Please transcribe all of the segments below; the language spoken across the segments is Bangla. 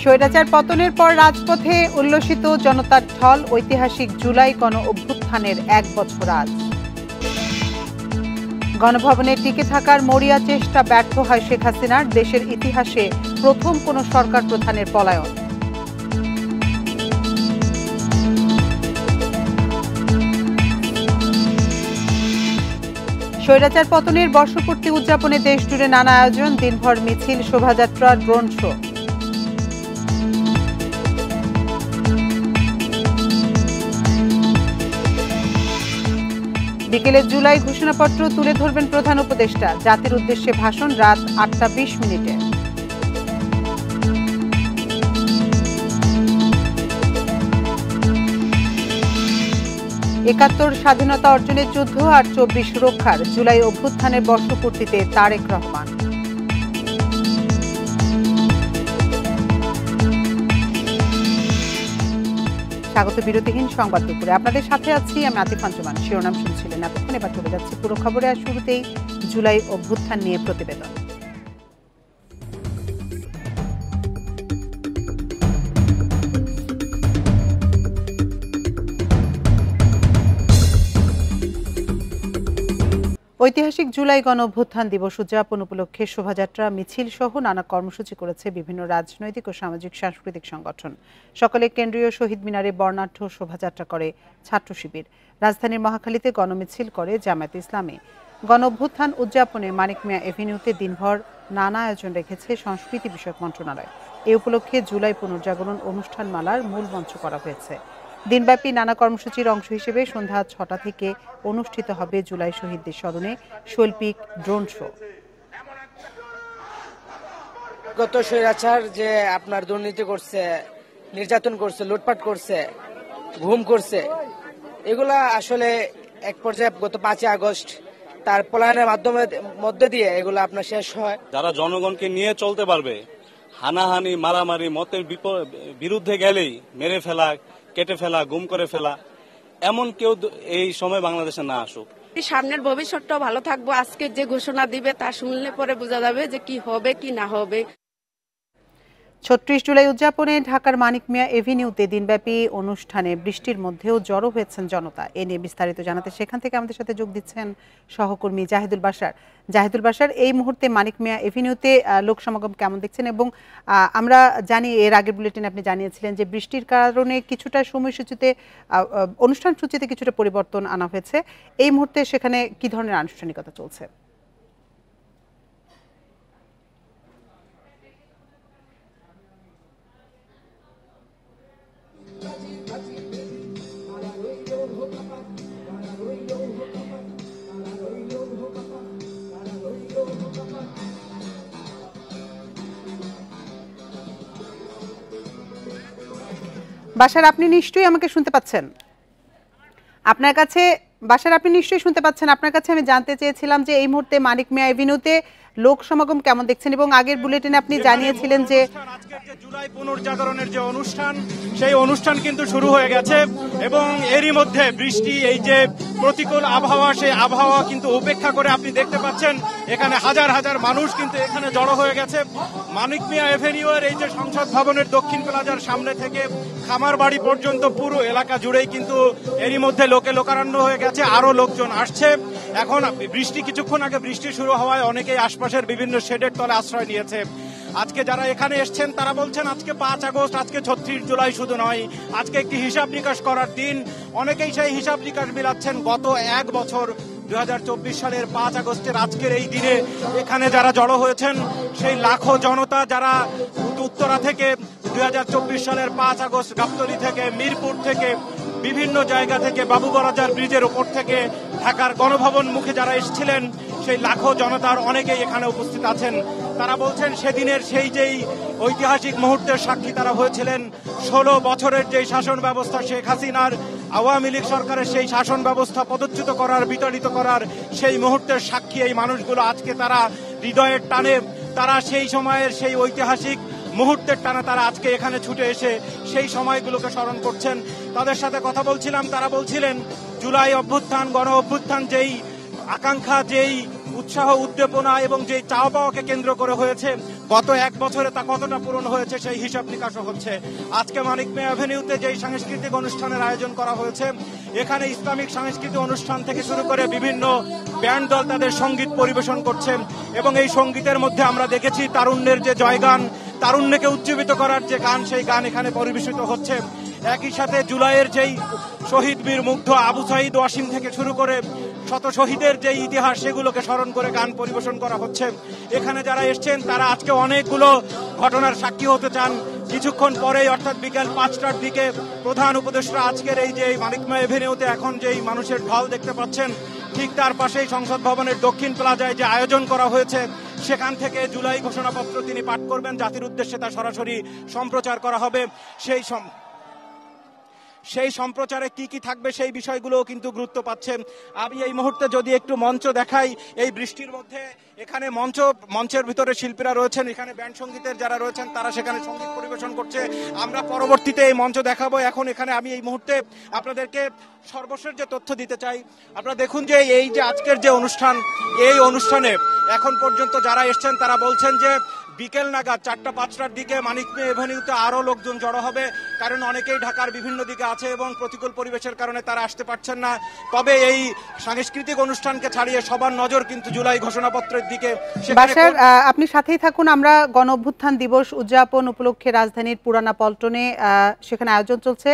স্বৈরাচার পতনের পর রাজপথে উল্লসিত জনতার ঢল, ঐতিহাসিক জুলাই গণ অভ্যুত্থানের 1 বছর আজ। গণভবনে টিকে থাকার মরিয়া চেষ্টা ব্যর্থ হয় শেখ হাসিনার, দেশের ইতিহাসে প্রথম কোন সরকার প্রধানের পলায়ন। স্বৈরাচার পতনের বর্ষপূর্তি উদযাপনে দেশ জুড়ে নানা আয়োজন, দিনভর মিছিল, শোভাযাত্রা, ড্রোন শো। বিকেলে জুলাই ঘোষণাপত্র তুলে ধরবেন প্রধান উপদেষ্টা, জাতির উদ্দেশ্যে ভাষণ রাত 8টা 20 মিনিটে। একাত্তর স্বাধীনতা অর্জনের যুদ্ধ আর 24 রক্ষার, জুলাই অভ্যুত্থানের বর্ষপূর্তিতে তারেক রহমান। স্বাগত বিরতিহীন সংবাদ দুপুরে, আপনাদের সাথে আছি আমি আতিফ আঞ্জুমান। শিরোনাম শুনছিলেন এতক্ষণ, এবার চলে যাচ্ছে পুরো খবরে। আর শুরুতেই জুলাই অভ্যুত্থান নিয়ে প্রতিবেদন। ঐতিহাসিক জুলাই গণ অভ্যুত্থান দিবস উদযাপন উপলক্ষে শোভাযাত্রা, মিছিল সহ নানা কর্মসূচি করেছে বিভিন্ন রাজনৈতিক ও সামাজিক সাংস্কৃতিক সংগঠন। সকালে কেন্দ্রীয় শহীদ মিনারে বর্ণাঢ্য শোভাযাত্রা করে ছাত্র শিবির। রাজধানীর মহাখালীতে গণমিছিল করে জামায়াতে ইসলামী। গণ অভ্যুত্থান উদযাপনে মানিক মিয়া এভিনিউতে দিনভর নানা আয়োজন রেখেছে সংস্কৃতি বিষয়ক মন্ত্রণালয়। এ উপলক্ষে জুলাই পুনর্জাগরণ অনুষ্ঠানমালার মূল মঞ্চ করা হয়েছে। দিনব্যাপী নানা কর্মসূচির অংশ হিসেবে সন্ধ্যা 6টা থেকে অনুষ্ঠিত হবে জুলাই শহীদদের স্মরণে শৈল্পিক ড্রোন শো। গত স্বৈরাচার যে আপনার দুর্নীতি করছে, নির্যাতন করছে, লুটপাট করছে, ঘুম করছে, এগুলা আসলে এক পর্যায়ে গত 5ই আগস্ট তার পলায়নের মধ্যে দিয়ে এগুলা আপনার শেষ হয়। যারা জনগণকে নিয়ে চলতে পারবে, হানাহানি, মারামারি, মতের বিরুদ্ধে গেলেই মেরে ফেলা, কেটে ফেলা, গুম করে ফেলা, এমন কেউ এই সময় বাংলাদেশে না আসুক। সামনের ভবিষ্যৎটাও ভালো থাকবো। আজকে যে ঘোষণা দিবে তা শুনলে পরে বোঝা যাবে যে কি হবে কি না হবে। 36 জুলাই উদযাপনে ঢাকার মানিক মিয়া এভিনিউতে দিনব্যাপী অনুষ্ঠানে বৃষ্টির মধ্যেও জড়ো হয়েছেন জনতা। এ নিয়ে বিস্তারিত জানাতে সেখান থেকে আমাদের সাথে যোগ দিচ্ছেন সহকর্মী জাহিদুল বাশার। জাহিদুল বাশার, এই মুহূর্তে মানিক মিয়া এভিনিউতে লোক সমাগম কেমন দেখছেন? এবং আমরা জানি এর আগের বুলেটিনে আপনি জানিয়েছিলেন যে বৃষ্টির কারণে কিছুটা সময়সূচিতে, অনুষ্ঠান সূচিতে কিছুটা পরিবর্তন আনা হয়েছে। এই মুহূর্তে সেখানে কি ধরনের আনুষ্ঠানিকতা চলছে? বাশার, আপনি নিশ্চয়ই আমাকে শুনতে পাচ্ছেন? আপনার কাছে বাশার, আপনি নিশ্চয়ই শুনতে পাচ্ছেন। আপনার কাছে আমি জানতে চেয়েছিলাম যে এই মুহূর্তে মানিক মিয়া এভিনিউতে লোক সমাগম কেমন দেখছেন, এবং আগের বুলেটিনে আপনি জানিয়েছিলেন যে আজকের যে জুলাই পুনর্জাগরণের যে অনুষ্ঠান, সেই অনুষ্ঠান কিন্তু শুরু হয়ে গেছে এবং এরই মধ্যে বৃষ্টি, এই যে প্রতিকূল আবহাওয়া, সেই আবহাওয়া কিন্তু উপেক্ষা করে আপনি দেখতে পাচ্ছেন এখানে হাজার হাজার মানুষ কিন্তু এখানে জড়ো হয়ে গেছে। মানিক মিয়া এভিনিউয়ের এই যে সংসদ ভবনের দক্ষিণ প্লাজার সামনে থেকে খামারবাড়ি পর্যন্ত পুরো এলাকা জুড়েই কিন্তু এরই মধ্যে লোকে লোকারণ্য হয়ে গেছে, আরো লোকজন আসছে। এখন বৃষ্টি, কিছুক্ষণ আগে বৃষ্টি শুরু হওয়ায় অনেকেই আশপাশের বিভিন্ন শেডের তলে আশ্রয় নিয়েছে। আজকে যারা এখানে এসছেন তারা বলছেন আজকে 5 আগস্ট, আজকে 36 জুলাই শুধু নয়, আজকে একটি হিসাব নিকাশ করার দিন। অনেকেই সেই হিসাব নিকাশ মিলাচ্ছেন গত 1 বছর 2024 সালের 5 আগস্টের আজকের এই দিনে এখানে যারা জড়ো হয়েছেন, সেই লাখো জনতা যারা উত্তরা থেকে 2024 সালের 5 আগস্ট গাবতলী থেকে, মিরপুর থেকে, বিভিন্ন জায়গা থেকে, বাবুবাজার ব্রিজের ওপর থেকে ঢাকার গণভবন মুখে যারা এসেছিলেন, সেই লাখো জনতার অনেকেই এখানে উপস্থিত আছেন। তারা বলছেন সেদিনের সেই যেই ঐতিহাসিক মুহূর্তের সাক্ষী তারা হয়েছিলেন। 16 বছরের যেই শাসন ব্যবস্থা, শেখ হাসিনার আওয়ামী লীগ সরকারের সেই শাসন ব্যবস্থা পদচ্যুত করার, বিতাড়িত করার সেই মুহূর্তের সাক্ষী এই মানুষগুলো। আজকে তারা হৃদয়ের টানে, তারা সেই সময়ের সেই ঐতিহাসিক মুহূর্তের টানা তারা আজকে এখানে ছুটে এসে সেই সময়গুলোকে স্মরণ করছেন। তাদের সাথে কথা বলছিলাম, তারা বলছিলেন জুলাই অভ্যুত্থান, গণ অভ্যুত্থান, যেই আকাঙ্ক্ষা, যেই উৎসাহ উদ্দীপনা এবং যে চাওয়া পাওয়াকে কেন্দ্র করে হয়েছে, গত এক বছরে তা কতটা পূরণ হয়েছে সেই হিসাব নিকাশও হচ্ছে। আজকে মানিক মিয়া অ্যাভিনিউতে যেই সাংস্কৃতিক অনুষ্ঠানের আয়োজন করা হয়েছে, এখানে ইসলামিক সাংস্কৃতিক অনুষ্ঠান থেকে শুরু করে বিভিন্ন ব্যান্ড দল তাদের সঙ্গীত পরিবেশন করছে এবং এই সঙ্গীতের মধ্যে আমরা দেখেছি তারুণ্যের যে জয়গান, তারুণ্যকে উজ্জীবিত করার যে গান, সেই গান এখানে পরিবেশিত হচ্ছে। একই সাথে জুলাইয়ের যেই শহীদ বীর মুগ্ধ আবু সাইদ ওয়াসিম থেকে শুরু করে শত শহীদের যে ইতিহাস, সেগুলোকে স্মরণ করে গান পরিবেশন করা হচ্ছে। এখানে যারা এসছেন তারা আজকে অনেকগুলো ঘটনার সাক্ষী হতে চান। কিছুক্ষণ পরেই অর্থাৎ বিকেল 5টার দিকে প্রধান উপদেষ্টা আজকের এই যে মানিক মিয়া এভিনিউতে এখন যেই মানুষের ঢল দেখতে পাচ্ছেন, ঠিক তার পাশেই সংসদ ভবনের দক্ষিণ প্লাজায় যে আয়োজন করা হয়েছে, সেখান থেকে জুলাই ঘোষণাপত্র তিনি পাঠ করবেন। জাতির উদ্দেশ্যে তা সরাসরি সম্প্রচার করা হবে। সেই সম্প্রচারে কি কি থাকবে সেই বিষয়গুলোও কিন্তু গুরুত্ব পাচ্ছে। আমি এই মুহূর্তে যদি একটু মঞ্চ দেখাই, এই বৃষ্টির মধ্যে এখানে মঞ্চের ভিতরে শিল্পীরা রয়েছেন, এখানে ব্যান্ড সঙ্গীতের যারা রয়েছেন তারা সেখানে সঙ্গীত পরিবেশন করছে। আমরা পরবর্তীতে এই মঞ্চ দেখাবো। এখন এখানে আমি এই মুহূর্তে আপনাদেরকে সর্বশেষ যে তথ্য দিতে চাই, আপনারা দেখুন যে এই যে আজকের যে অনুষ্ঠান, এই অনুষ্ঠানে এখন পর্যন্ত যারা এসছেন তারা বলছেন যে বিকেল নাগাদ 4টা-5টার দিকে মানিক মিয়া এভিনিউতে আরো লোকজন জড়ো হবে, কারণ অনেকেই ঢাকার বিভিন্ন দিকে আছে এবং প্রতিকূল পরিবেশের কারণে তারা আসতে পারছেন না। তবে এই সাংস্কৃতিক অনুষ্ঠানকে ছাড়িয়ে সবার নজর কিন্তু জুলাই ঘোষণাপত্রের দিকে। বাশার, আপনি সাথেই থাকুন। আমরা গণ অভ্যুত্থান দিবস উদযাপন উপলক্ষে রাজধানীর পুরানা পল্টনে সেখানে আয়োজন চলছে,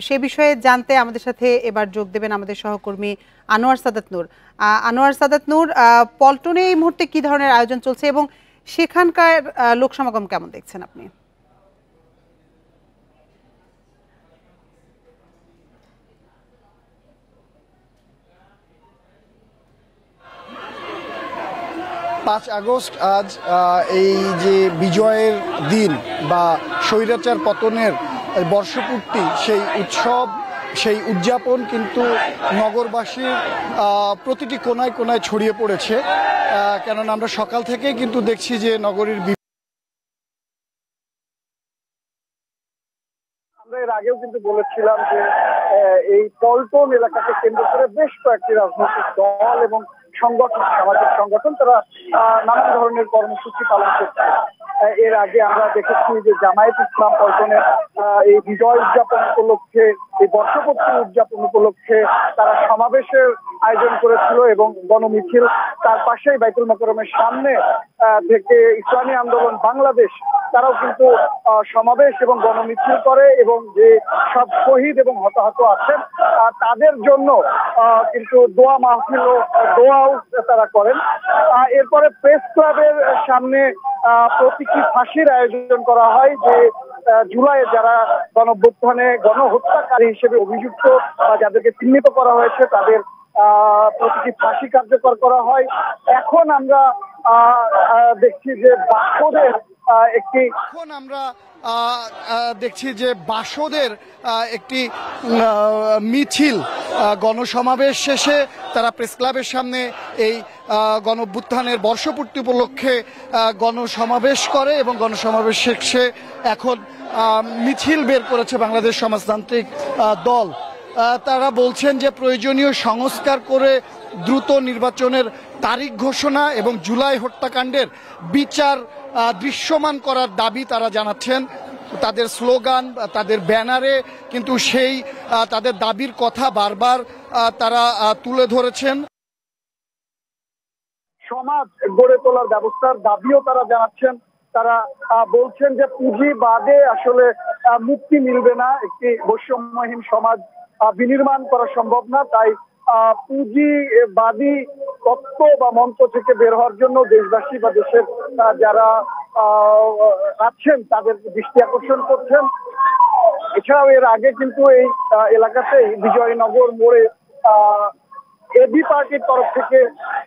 সে বিষয়ে জানতে আমাদের সাথে এবার যোগ দেবেন আমাদের সহকর্মী আনোয়ার সাদাত নূর। আনোয়ার সাদাত নূর, পল্টনে এই মুহূর্তে কি ধরনের আয়োজন চলছে এবং সেখানকার লোক সমাগম কেমন দেখছেন আপনি? 5 আগস্ট আজ এই যে বিজয়ের দিন বা স্বৈরাচার পতনের বর্ষপূর্তি, সেই উৎসব, সেই উদযাপন কিন্তু নগরবাসীর প্রতিটি কোনায় কোনায় ছড়িয়ে পড়েছে। কেননা আমরা সকাল থেকেই কিন্তু দেখছি যে নগরীর এর আগেও কিন্তু বলেছিলাম যে এই পল্টন এলাকাকে কেন্দ্র করে বেশ কয়েকটি রাজনৈতিক দল এবং সংগঠন, সামাজিক সংগঠন, তারা নানান ধরনের কর্মসূচি পালন করছে। এর আগে আমরা দেখেছি যে জামায়াত ইসলাম পল্টনের এই বিজয় উদযাপন উপলক্ষে, এই বর্ষপূর্তি উদযাপন উপলক্ষে তারা সমাবেশের আয়োজন করেছিল এবং গণমিছিল তার পাশেই বাইতুল মোকাররমের সামনে থেকে ইসলামী আন্দোলন বাংলাদেশ তারাও কিন্তু সমাবেশ এবং গণমিছিল করে এবং যে সব শহীদ এবং হতাহত আছেন তাদের জন্য কিন্তু দোয়া মাহফিল ও দোয়াও তারা করেন। এরপরে প্রেস ক্লাবের সামনে প্রতীকী ফাঁসির আয়োজন করা হয়, যে জুলাইয়ে যারা গণঅভ্যুত্থানে গণহত্যাকারী হিসেবে অভিযুক্ত বা যাদেরকে চিহ্নিত করা হয়েছে তাদের প্রতীকী ফাঁসি কার্যকর করা হয়। এখন আমরা দেখছি যে বাসদের একটি মিছিল গণসমাবেশ শেষে তারা প্রেস ক্লাবের সামনে এই গণঅভ্যুত্থানের বর্ষপূর্তি উপলক্ষে গণসমাবেশ করে এবং গণসমাবেশ শেষে এখন মিছিল বের করেছে বাংলাদেশ সমাজতান্ত্রিক দল। তারা বলছেন যে প্রয়োজনীয় সংস্কার করে দ্রুত নির্বাচনের তারিখ ঘোষণা এবং জুলাই হত্যাকাণ্ডের বিচার দৃশ্যমান করার দাবি তারা জানাচ্ছেন। তাদের স্লোগান, তাদের ব্যানারে কিন্তু সেই তাদের দাবির কথা বারবার তারা তুলে ধরেছেন। সমাজ গড়ে তোলার ব্যবস্থার দাবিও তারা জানাচ্ছেন। তারা বলছেন যে পুঁজিবাদে আসলে মুক্তি মিলবে না, একটি বৈষম্যহীন সমাজ বিনির্মাণ করা সম্ভব না। তাই পুঁজিবাদী তত্ত্ব বা মন্ত্র থেকে বের হওয়ার জন্য দেশবাসী বা দেশের যারা আছেন তাদের দৃষ্টি আকর্ষণ করছেন। এছাড়াও এর আগে কিন্তু এই এলাকাতেই বিজয়নগর মোড়ে এবি পার্টির তরফ থেকে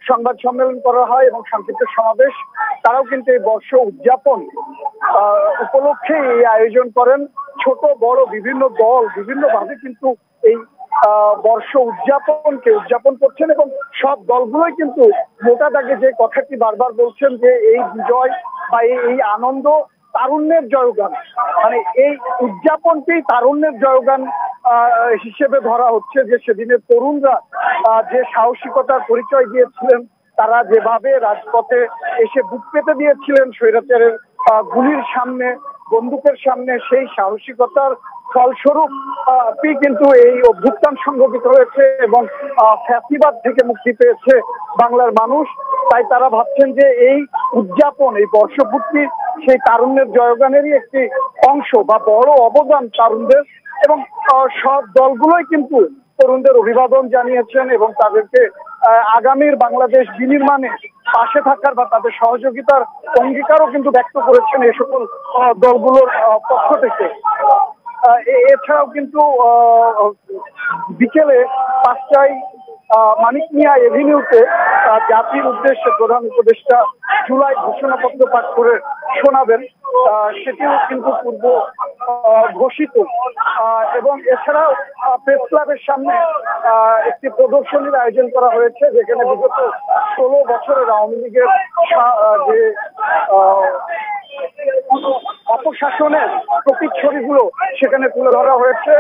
সংবাদ সম্মেলন করা হয় এবং সংক্ষিপ্ত সমাবেশ। তারাও কিন্তু এই বর্ষ উদযাপন উপলক্ষে এই আয়োজন করেন। ছোট বড় বিভিন্ন দল বিভিন্নভাবে কিন্তু এই বর্ষ উদযাপন করছেন এবং সব দলগুলোই কিন্তু মোটা দাগে যে কথাটি বারবার বলছেন যে এই বিজয় বা এই আনন্দ তারুণ্যের জয়গান, মানে এই উদযাপনকেই তারুণ্যের জয়গান হিসেবে ধরা হচ্ছে। যে সেদিনের তরুণরা যে সাহসিকতার পরিচয় দিয়েছিলেন তারা যেভাবে রাজপথে এসে বুক পেতে দিয়েছিলেন স্বৈরাচারের গুলির সামনে, বন্দুকের সামনে, সেই সাহসিকতার ফলস্বরূপ কিন্তু এই অভ্যুত্থান সংঘটিত হয়েছে এবং ফ্যাসিবাদ থেকে মুক্তি পেয়েছে বাংলার মানুষ। তাই তারা ভাবছেন যে এই উদযাপন, এই বর্ষপূর্তি সেই তারুণ্যের জয়গানেরই একটি অংশ বা বড় অবদান তারুণদের, এবং সব দলগুলোই কিন্তু তরুণদের অভিবাদন জানিয়েছেন এবং তাদেরকে আগামীর বাংলাদেশ বিনির্মাণে পাশে থাকার বা তাদের সহযোগিতার অঙ্গীকারও কিন্তু ব্যক্ত করেছেন এই সকল দলগুলোর পক্ষ থেকে। এছাড়াও কিন্তু বিকেলে 5টায় মানিক মিয়া এভিনিউতে জাতির উদ্দেশ্যে প্রধান উপদেষ্টা জুলাই ঘোষণাপত্র পাঠ করে শোনাবেন, সেটিও কিন্তু পূর্ব ঘোষিত। এবং এছাড়াও প্রেস ক্লাবের সামনে একটি প্রদর্শনীর আয়োজন করা হয়েছে, যেখানে বিগত 16 বছরের আওয়ামী লীগের যে অপশাসনের প্রতিচ্ছবিগুলো সেখানে তুলে ধরা হয়েছে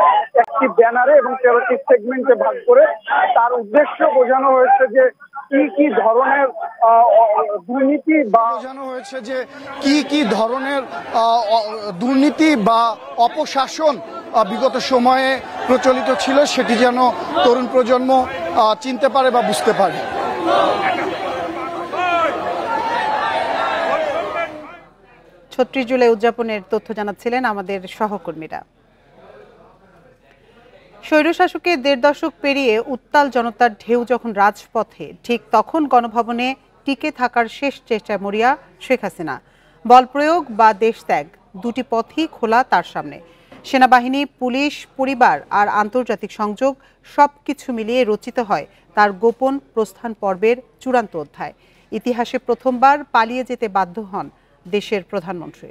একটি ব্যানারে এবং 13টি সেগমেন্টে ভাগ করে। তার উদ্দেশ্য বোঝানো হয়েছে যে কি ধরনের দুর্নীতি বা কি ধরনের দুর্নীতি বা অপশাসন বিগত সময়ে প্রচলিত ছিল, সেটি যেন তরুণ প্রজন্ম চিনতে পারে বা বুঝতে পারে। ৩৬ জুলাই উদযাপনের তথ্য জানাচ্ছিলেন আমাদের সহকর্মীরা। স্বৈরশাসকের ১.৫ দশক পেরিয়ে উত্তাল জনতার ঢেউ যখন রাজপথে, ঠিক তখন গণভবনে টিকে থাকার শেষ চেষ্টায় মরিয়া শেখ হাসিনা। বল প্রয়োগ বা দেশত্যাগ, দুটি পথই খোলা তার সামনে। সেনাবাহিনী, পুলিশ, পরিবার আর আন্তর্জাতিক সংযোগ সবকিছু মিলিয়ে রচিত হয় তার গোপন প্রস্থান পর্বের চূড়ান্ত অধ্যায়। ইতিহাসে প্রথমবার পালিয়ে যেতে বাধ্য হন দেশের প্রধানমন্ত্রী।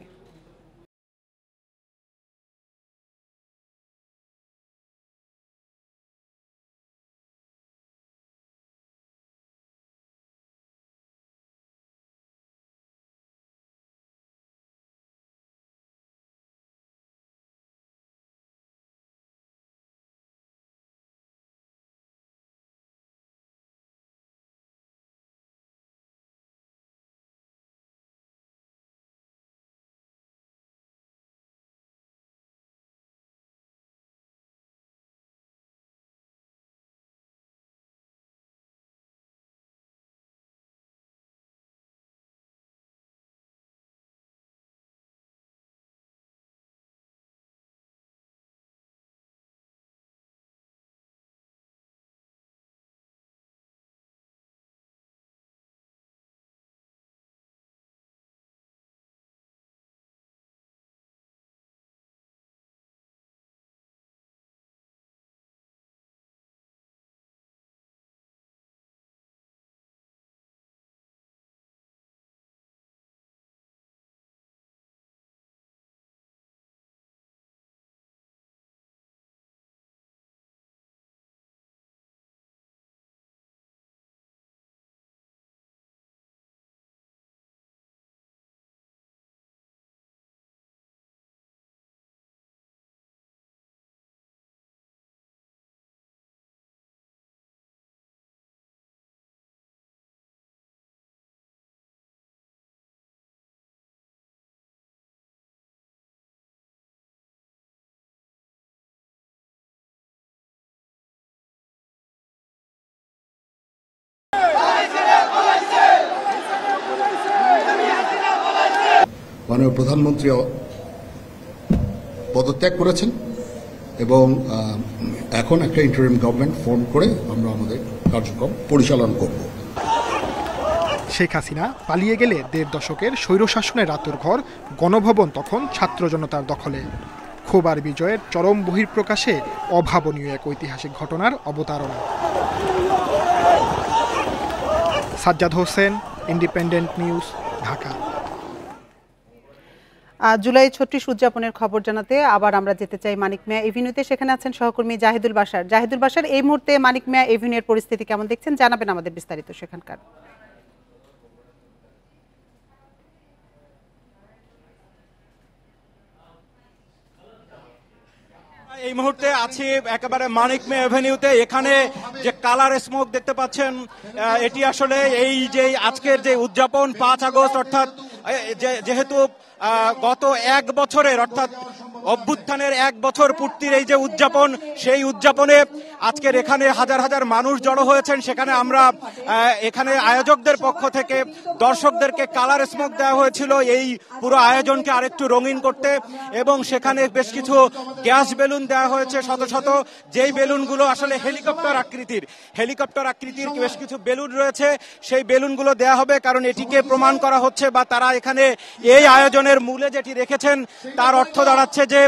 মাননীয় প্রধানমন্ত্রী পদত্যাগ করেছেন এবং এখন একটা ইন্টারিম গভর্নমেন্ট ফর্ম করে আমরা আমাদের কার্যক্রম পরিচালনা করব। শেখ হাসিনা পালিয়ে গেলে ১.৫ দশকের স্বৈরশাসনের রাতের ঘর গণভবন তখন ছাত্র জনতার দখলে। ক্ষোভ আর বিজয়ের চরম বহিঃপ্রকাশে অভাবনীয় এক ঐতিহাসিক ঘটনার অবতারণা। Sajjad Hossain, independent news, Dhaka. জুলাই ৩৬ উদযাপনের খবর জানাতে আবার আমরা যেতে চাই মানিক মিয়া এভিনিউতে। সেখানে আছেন সহকর্মী জাহিদুল বাশার। জাহিদুল বাশার, এই মুহূর্তে মানিক মিয়া এভিনিউর পরিস্থিতি কেমন দেখছেন, জানাবেন আমাদের বিস্তারিত সেখানকার। এই এই মুহূর্তে আছি একেবারে মানিক মে এভিনিউতে। এখানে যে কালার স্মোক দেখতে পাচ্ছেন, এটি আসলে এই যে আজকের যে উদযাপন 5 আগস্ট, অর্থাৎ যেহেতু গত 1 বছরের অর্থাৎ অভ্যুত্থানের 1 বছর পূর্তির এই যে উদযাপন, সেই উদযাপনে আজকের এখানে হাজার হাজার মানুষ জড়ো হয়েছেন। সেখানে আমরা এখানে আয়োজকদের পক্ষ থেকে দর্শকদেরকে কালার স্মোক দেওয়া হয়েছিল এই পুরো আয়োজনকে আরেকটু রঙিন করতে, এবং সেখানে বেশ কিছু গ্যাস বেলুন দেওয়া হয়েছে শত শত, যেই বেলুনগুলো আসলে হেলিকপ্টার আকৃতির বেশ কিছু বেলুন রয়েছে। সেই বেলুনগুলো দেওয়া হবে, কারণ এটিকে প্রমাণ করা হচ্ছে বা তারা এখানে এই আয়োজনের মূলে যেটি রেখেছেন তার অর্থ দাঁড়াচ্ছে যে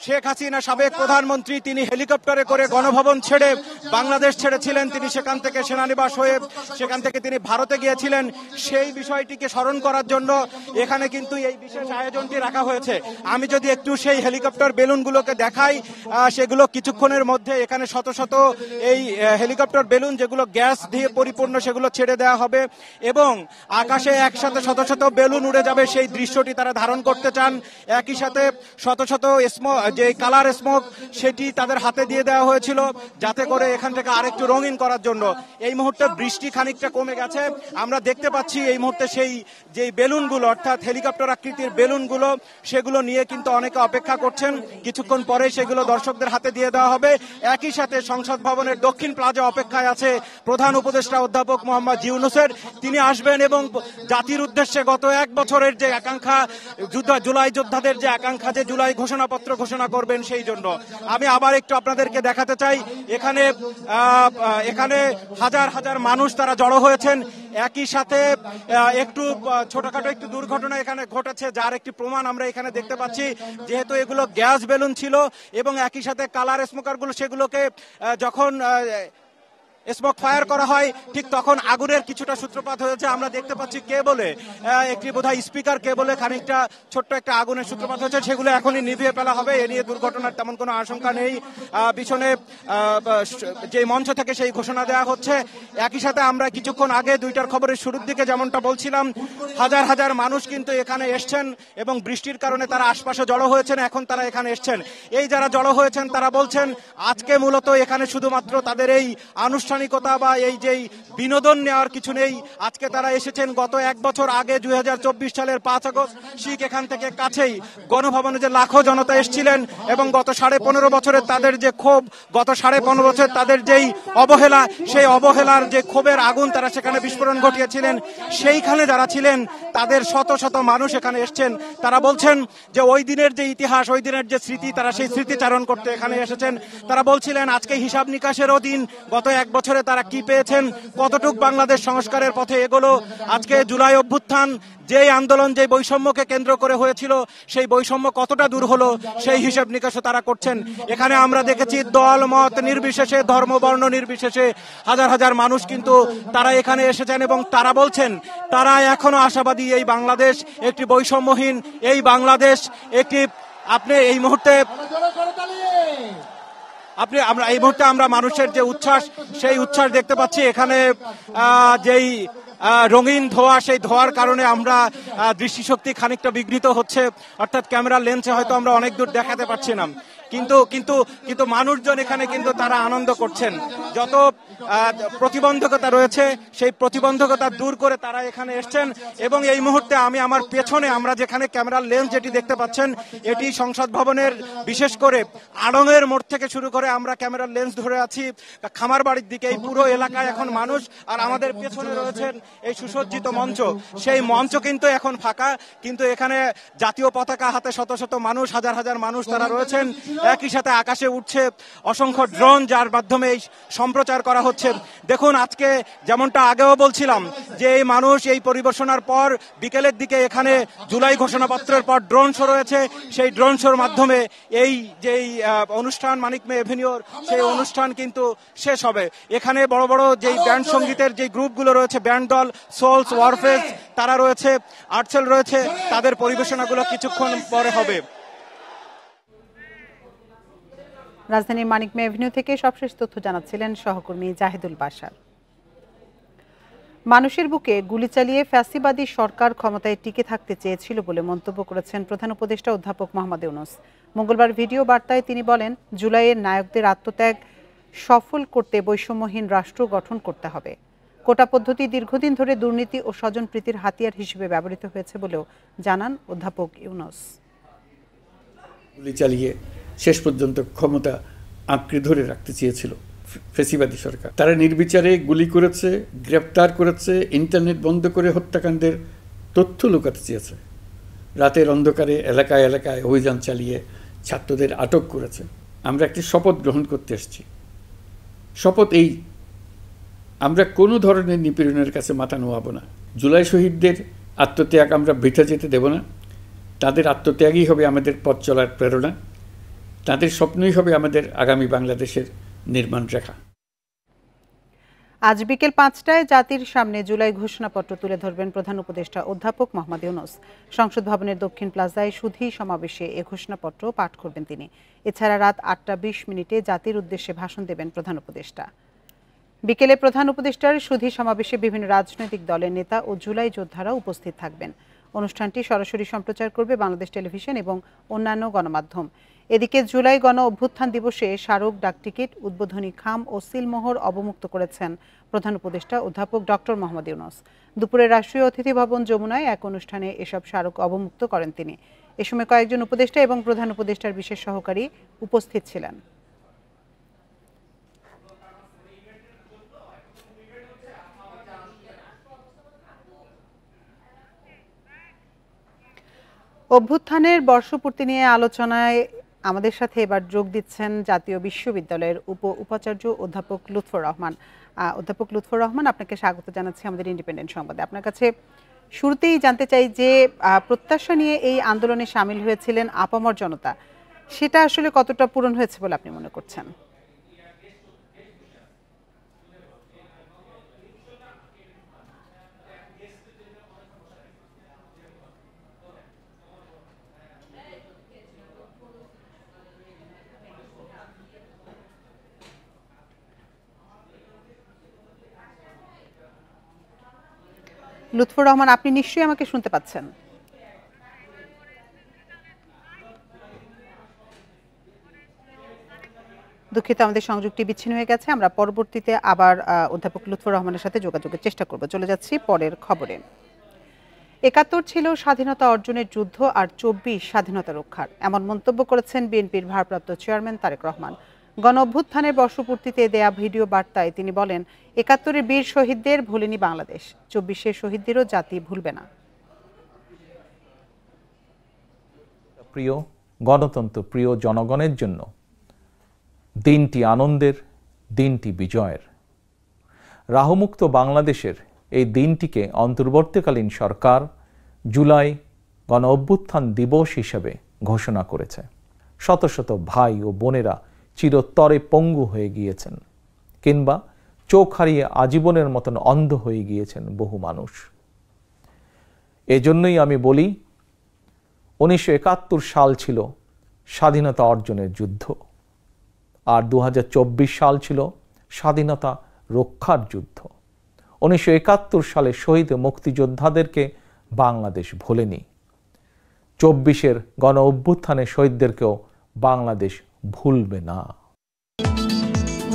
শেখ হাসিনা সাবেক প্রধানমন্ত্রী, তিনি হেলিকপ্টারে করে গণভবন ছেড়ে বাংলাদেশ ছেড়েছিলেন, তিনি সেখান থেকে সেনানিবাস হয়ে সেখান থেকে তিনি ভারতে গিয়েছিলেন। সেই বিষয়টিকে স্মরণ করার জন্য এখানে কিন্তু এই বিশেষ আয়োজনটি রাখা হয়েছে। আমি যদি একটু সেই হেলিকপ্টার বেলুনগুলোকে দেখাই, সেগুলো কিছুক্ষণের মধ্যে এখানে শত শত এই হেলিকপ্টার বেলুন যেগুলো গ্যাস দিয়ে পরিপূর্ণ সেগুলো ছেড়ে দেওয়া হবে, এবং আকাশে একসাথে শত শত বেলুন উড়ে যাবে, সেই দৃশ্যটি তারা ধারণ করতে চান। একই সাথে শত শত যে কালার স্মোক সেটি তাদের হাতে দিয়ে দেওয়া হয়েছিল, যাতে করে এখান থেকে আরেকটু রঙিন করার জন্য। এই মুহূর্তে বৃষ্টি খানিকটা কমে গেছে, আমরা দেখতে পাচ্ছি এই মুহূর্তে সেই যে বেলুনগুলো অর্থাৎ হেলিকপ্টার আকৃতির বেলুনগুলো, সেগুলো নিয়ে কিন্তু অনেকে অপেক্ষা করছেন। কিছুক্ষণ পরে সেগুলো দর্শকদের হাতে দিয়ে দেওয়া হবে। একই সাথে সংসদ ভবনের দক্ষিণ প্লাজা অপেক্ষায় আছে প্রধান উপদেষ্টা অধ্যাপক মোহাম্মদ ইউনূসের। তিনি আসবেন এবং জাতির উদ্দেশ্যে গত 1 বছরের যে আকাঙ্ক্ষা, জুলাই যোদ্ধাদের যে আকাঙ্ক্ষা, যে জুলাই ঘোষণাপত্র ঘোষণা করবেন, সেই জন্য আমি আবার একটু আপনাদেরকে দেখাতে চাই। এখানে হাজার হাজার মানুষ তারা জড়ো হয়েছেন। একই সাথে একটু ছোটখাটো একটু দুর্ঘটনা এখানে ঘটেছে, যার একটি প্রমাণ আমরা এখানে দেখতে পাচ্ছি। যেহেতু এগুলো গ্যাস বেলুন ছিল এবং একই সাথে কালার স্মোকারগুলো সেগুলোকে যখন স্মোক ফায়ার করা হয় ঠিক তখন আগুনের কিছুটা সূত্রপাত হয়েছে। আমরা দেখতে পাচ্ছি কেবলে একটি বোধহয় স্পিকার কেবলে খানিকটা ছোট্ট একটা আগুনের সূত্রপাত হয়েছে, সেগুলো এখনই নিভিয়ে ফেলা হবে। এ নিয়ে দুর্ঘটনার তেমন কোনো আশঙ্কা নেই। পিছনে যে মঞ্চ থেকে সেই ঘোষণা দেওয়া হচ্ছে। একই সাথে আমরা কিছুক্ষণ আগে 2টার খবরের শুরুর দিকে যেমনটা বলছিলাম, হাজার হাজার মানুষ কিন্তু এখানে এসছেন এবং বৃষ্টির কারণে তারা আশপাশে জড়ো হয়েছেন। এখন তারা এখানে এসছেন। এই যারা জড়ো হয়েছেন তারা বলছেন আজকে মূলত এখানে শুধুমাত্র তাদের এই আনুষ্ঠানিকতা বা এই যে বিনোদন নেওয়ার কিছু নেই। আজকে তারা এসেছেন গত 1 বছর আগে 2024 সালের 5 আগস্ট ঠিক এখান থেকে কাছেই গণভবনে যে লাখো জনতা এসেছিলেন এবং গত 15.5 বছরের তাদের যে ক্ষোভ, গত 15.5 বছর তাদের যেই অবহেলা, সেই অবহেলার যে ক্ষোভের আগুন তারা সেখানে বিস্ফোরণ ঘটিয়েছিলেন, সেইখানে যারা ছিলেন তাদের শত শত মানুষ এখানে এসেছেন। তারা বলছেন যে ওই দিনের যে ইতিহাস, ওই দিনের যে স্মৃতি, তারা সেই স্মৃতিচারণ করতে এখানে এসেছেন। তারা বলছিলেন আজকে হিসাব নিকাশেরও দিন। গত 1 বছরে তারা কি পেয়েছেন, কতটুক বাংলাদেশ সংস্কারের পথে এগোলো। আজকে জুলাই অভ্যুত্থান যেই আন্দোলন, যে বৈষম্যকে কেন্দ্র করে হয়েছিল, সেই বৈষম্য কতটা দূর হলো সেই হিসাব নিকাশও তারা করছেন। এখানে আমরা দেখেছি দল মত নির্বিশেষে, ধর্ম বর্ণ নির্বিশেষে হাজার হাজার মানুষ কিন্তু তারা এখানে এসেছেন এবং তারা বলছেন তারা এখনো আশাবাদী এই বাংলাদেশ একটি বৈষম্যহীন, এই বাংলাদেশ একটি আপনি এই মুহূর্তে আমরা মানুষের যে উচ্ছ্বাস, সেই উচ্ছ্বাস দেখতে পাচ্ছি। এখানে যেই রঙিন ধোঁয়া, সেই ধোঁয়ার কারণে আমরা দৃষ্টিশক্তি খানিকটা বিঘ্নিত হচ্ছে, অর্থাৎ ক্যামেরার লেন্সে হয়তো আমরা অনেক দূর দেখাতে পারছি না। কিন্তু মানুষজন এখানে কিন্তু তারা আনন্দ করছেন। যত প্রতিবন্ধকতা রয়েছে সেই প্রতিবন্ধকতা দূর করে তারা এখানে এসছেন। এবং এই মুহূর্তে আমি আমার পেছনে আমরা যেখানে ক্যামেরার লেন্স যেটি দেখতে পাচ্ছেন, এটি সংসদ ভবনের বিশেষ করে আড়ংয়ের মোড় থেকে শুরু করে আমরা ক্যামেরার লেন্স ধরে আছি খামার বাড়ির দিকে। এই পুরো এলাকায় এখন মানুষ, আর আমাদের পেছনে রয়েছেন এই সুসজ্জিত মঞ্চ, সেই মঞ্চ কিন্তু এখন ফাঁকা। কিন্তু এখানে জাতীয় পতাকা হাতে শত শত মানুষ, হাজার হাজার মানুষ তারা রয়েছেন। একই সাথে আকাশে উঠছে অসংখ্য ড্রোন, যার মাধ্যমে এই সম্প্রচার করা হচ্ছে। দেখুন আজকে যেমনটা আগেও বলছিলাম যে এই মানুষ এই পরিবেশনার পর বিকেলের দিকে এখানে জুলাই ঘোষণাপত্রের পর ড্রোন শো রয়েছে। সেই ড্রোন শোর মাধ্যমে এই যে অনুষ্ঠান মানিক মে এভিনিউর, সেই অনুষ্ঠান কিন্তু শেষ হবে। এখানে বড় বড় যেই ব্যান্ড সঙ্গীতের যে গ্রুপগুলো রয়েছে, ব্যান্ড দল সোলস, ওয়ারফেজ তারা রয়েছে, আর্টসেল রয়েছে, তাদের পরিবেশনাগুলো কিছুক্ষণ পরে হবে। রাজধানীর মানিক মে এভিনিউ থেকে সবশেষ তথ্য জানাচ্ছিলেন সহকর্মী জাহিদুল বাশার। মানুষের বুকে গুলি চালিয়ে ফ্যাসিবাদী সরকার ক্ষমতায় টিকে থাকতে চেয়েছিল বলে মন্তব্য করেছেন প্রধান উপদেষ্টা অধ্যাপক মোহাম্মদ ইউনূস। মঙ্গলবার ভিডিও বার্তায় তিনি বলেন, জুলাইয়ের নায়কদের আত্মত্যাগ সফল করতে বৈষম্যহীন রাষ্ট্র গঠন করতে হবে। কোটা পদ্ধতি দীর্ঘদিন ধরে দুর্নীতি ও স্বজনপ্রীতির হাতিয়ার হিসেবে ব্যবহৃত হয়েছে বলেও জানান অধ্যাপক ইউনূস। গুলি চালিয়ে শেষ পর্যন্ত ক্ষমতা আঁকড়ে ধরে রাখতে চেয়েছিল ফ্যাসিবাদী সরকার। তারা নির্বিচারে গুলি করেছে, গ্রেপ্তার করেছে, ইন্টারনেট বন্ধ করে হত্যাকাণ্ডের তথ্য লুকাতে চেয়েছে। রাতের অন্ধকারে এলাকায় এলাকায় অভিযান চালিয়ে ছাত্রদের আটক করেছে। আমরা একটি শপথ গ্রহণ করতে এসেছি। শপথ এই, আমরা কোনো ধরনের নিপীড়নের কাছে মাথা নোয়াবো না। জুলাই শহীদদের আত্মত্যাগ আমরা বৃথা যেতে দেব না। তাদের আত্মত্যাগই হবে আমাদের পথ চলার প্রেরণা। তাদের স্বপ্নই হবে আমাদের আগামী বাংলাদেশের নির্মাণ রেখা। আজ বিকেল 5টায় জাতির সামনে জুলাই ঘোষণাপত্র তুলে ধরবেন প্রধান উপদেষ্টা অধ্যাপক মোহাম্মদ ইউনূস। সংসদ ভবনের দক্ষিণ প্লাজায় সুধী সমাবেশে এ ঘোষণাপত্র পাঠ করবেন তিনি। এছাড়া রাত 8টা 20 জাতির উদ্দেশ্যে ভাষণ দেবেন প্রধান উপদেষ্টা। বিকেলে প্রধান উপদেষ্টার সুধী সমাবেশে বিভিন্ন রাজনৈতিক দলের নেতা ও জুলাই যোদ্ধারা উপস্থিত থাকবেন। অনুষ্ঠানটি সরাসরি সম্প্রচার করবে বাংলাদেশ টেলিভিশন এবং অন্যান্য গণমাধ্যম। এদিকে জুলাই গণ অভ্যুত্থান দিবসে স্মারক, ডাকটিকিট, উদ্বোধনী খাম ও সিলমোহর অবমুক্ত করেছেন প্রধান উপদেষ্টা অধ্যাপক ডক্টর মোহাম্মদ ইউনূস। দুপুরে রাষ্ট্রীয় অতিথি ভবন যমুনায় এক অনুষ্ঠানে এসব স্মারক অবমুক্ত করেন তিনি। এ সময় কয়েকজন উপদেষ্টা এবং প্রধান উপদেষ্টার বিশেষ সহকারী উপস্থিত ছিলেন। অভ্যুত্থানের বর্ষপূর্তি নিয়ে আলোচনায় আমাদের সাথে এবার যোগ দিচ্ছেন জাতীয় বিশ্ববিদ্যালয়ের উপাচার্য অধ্যাপক লুৎফর রহমান। অধ্যাপক লুৎফর রহমান, আপনাকে স্বাগত জানাচ্ছি আমাদের ইন্ডিপেন্ডেন্ট সংবাদে। আপনার কাছে শুরুতেই জানতে চাই যে প্রত্যাশা নিয়ে এই আন্দোলনে সামিল হয়েছিলেন আপামর জনতা, সেটা আসলে কতটা পূরণ হয়েছে বলে আপনি মনে করছেন? লুৎফর রহমান, আপনি নিশ্চয়ই আমাকে শুনতে পাচ্ছেন? দুঃখিত, আমাদের সংযোগটি বিচ্ছিন্ন হয়ে গেছে। আমরা পরবর্তীতে আবার অধ্যাপক লুৎফর রহমানের সাথে যোগাযোগের চেষ্টা করব। চলে যাচ্ছি পরের খবরে। ৭১ ছিল স্বাধীনতা অর্জনের যুদ্ধ আর ২৪ স্বাধীনতা রক্ষার, এমন মন্তব্য করেছেন বিএনপির ভারপ্রাপ্ত চেয়ারম্যান তারেক রহমান। গণ অভ্যুত্থানের বর্ষপূর্তিতে দেয়া ভিডিও বার্তায় তিনি বলেন, ৭১-এর বীর শহীদদের ভোলেনি বাংলাদেশ, ২৪-এর শহীদদেরও জাতি ভুলবে না। প্রিয় গণতন্ত্র প্রিয় জনগণের জন্য দিনটি আনন্দের, দিনটি বিজয়ের। রাহুমুক্ত বাংলাদেশের এই দিনটিকে অন্তর্বর্তীকালীন সরকার জুলাই গণ অভ্যুত্থান দিবস হিসেবে ঘোষণা করেছে। শত শত ভাই ও বোনেরা চিরতরে পঙ্গু হয়ে গিয়েছেন, কিংবা চোখ হারিয়ে আজীবনের মতন অন্ধ হয়ে গিয়েছেন বহু মানুষ। এজন্যই আমি বলি, ১৯৭১ সাল ছিল স্বাধীনতা অর্জনের যুদ্ধ, আর ২০২৪ সাল ছিল স্বাধীনতা রক্ষার যুদ্ধ। ১৯৭১ সালে শহীদ মুক্তিযোদ্ধাদেরকে বাংলাদেশ ভোলেনি, ২৪-এর গণ অভ্যুত্থানের শহীদদেরকেও বাংলাদেশ ভুলবে না।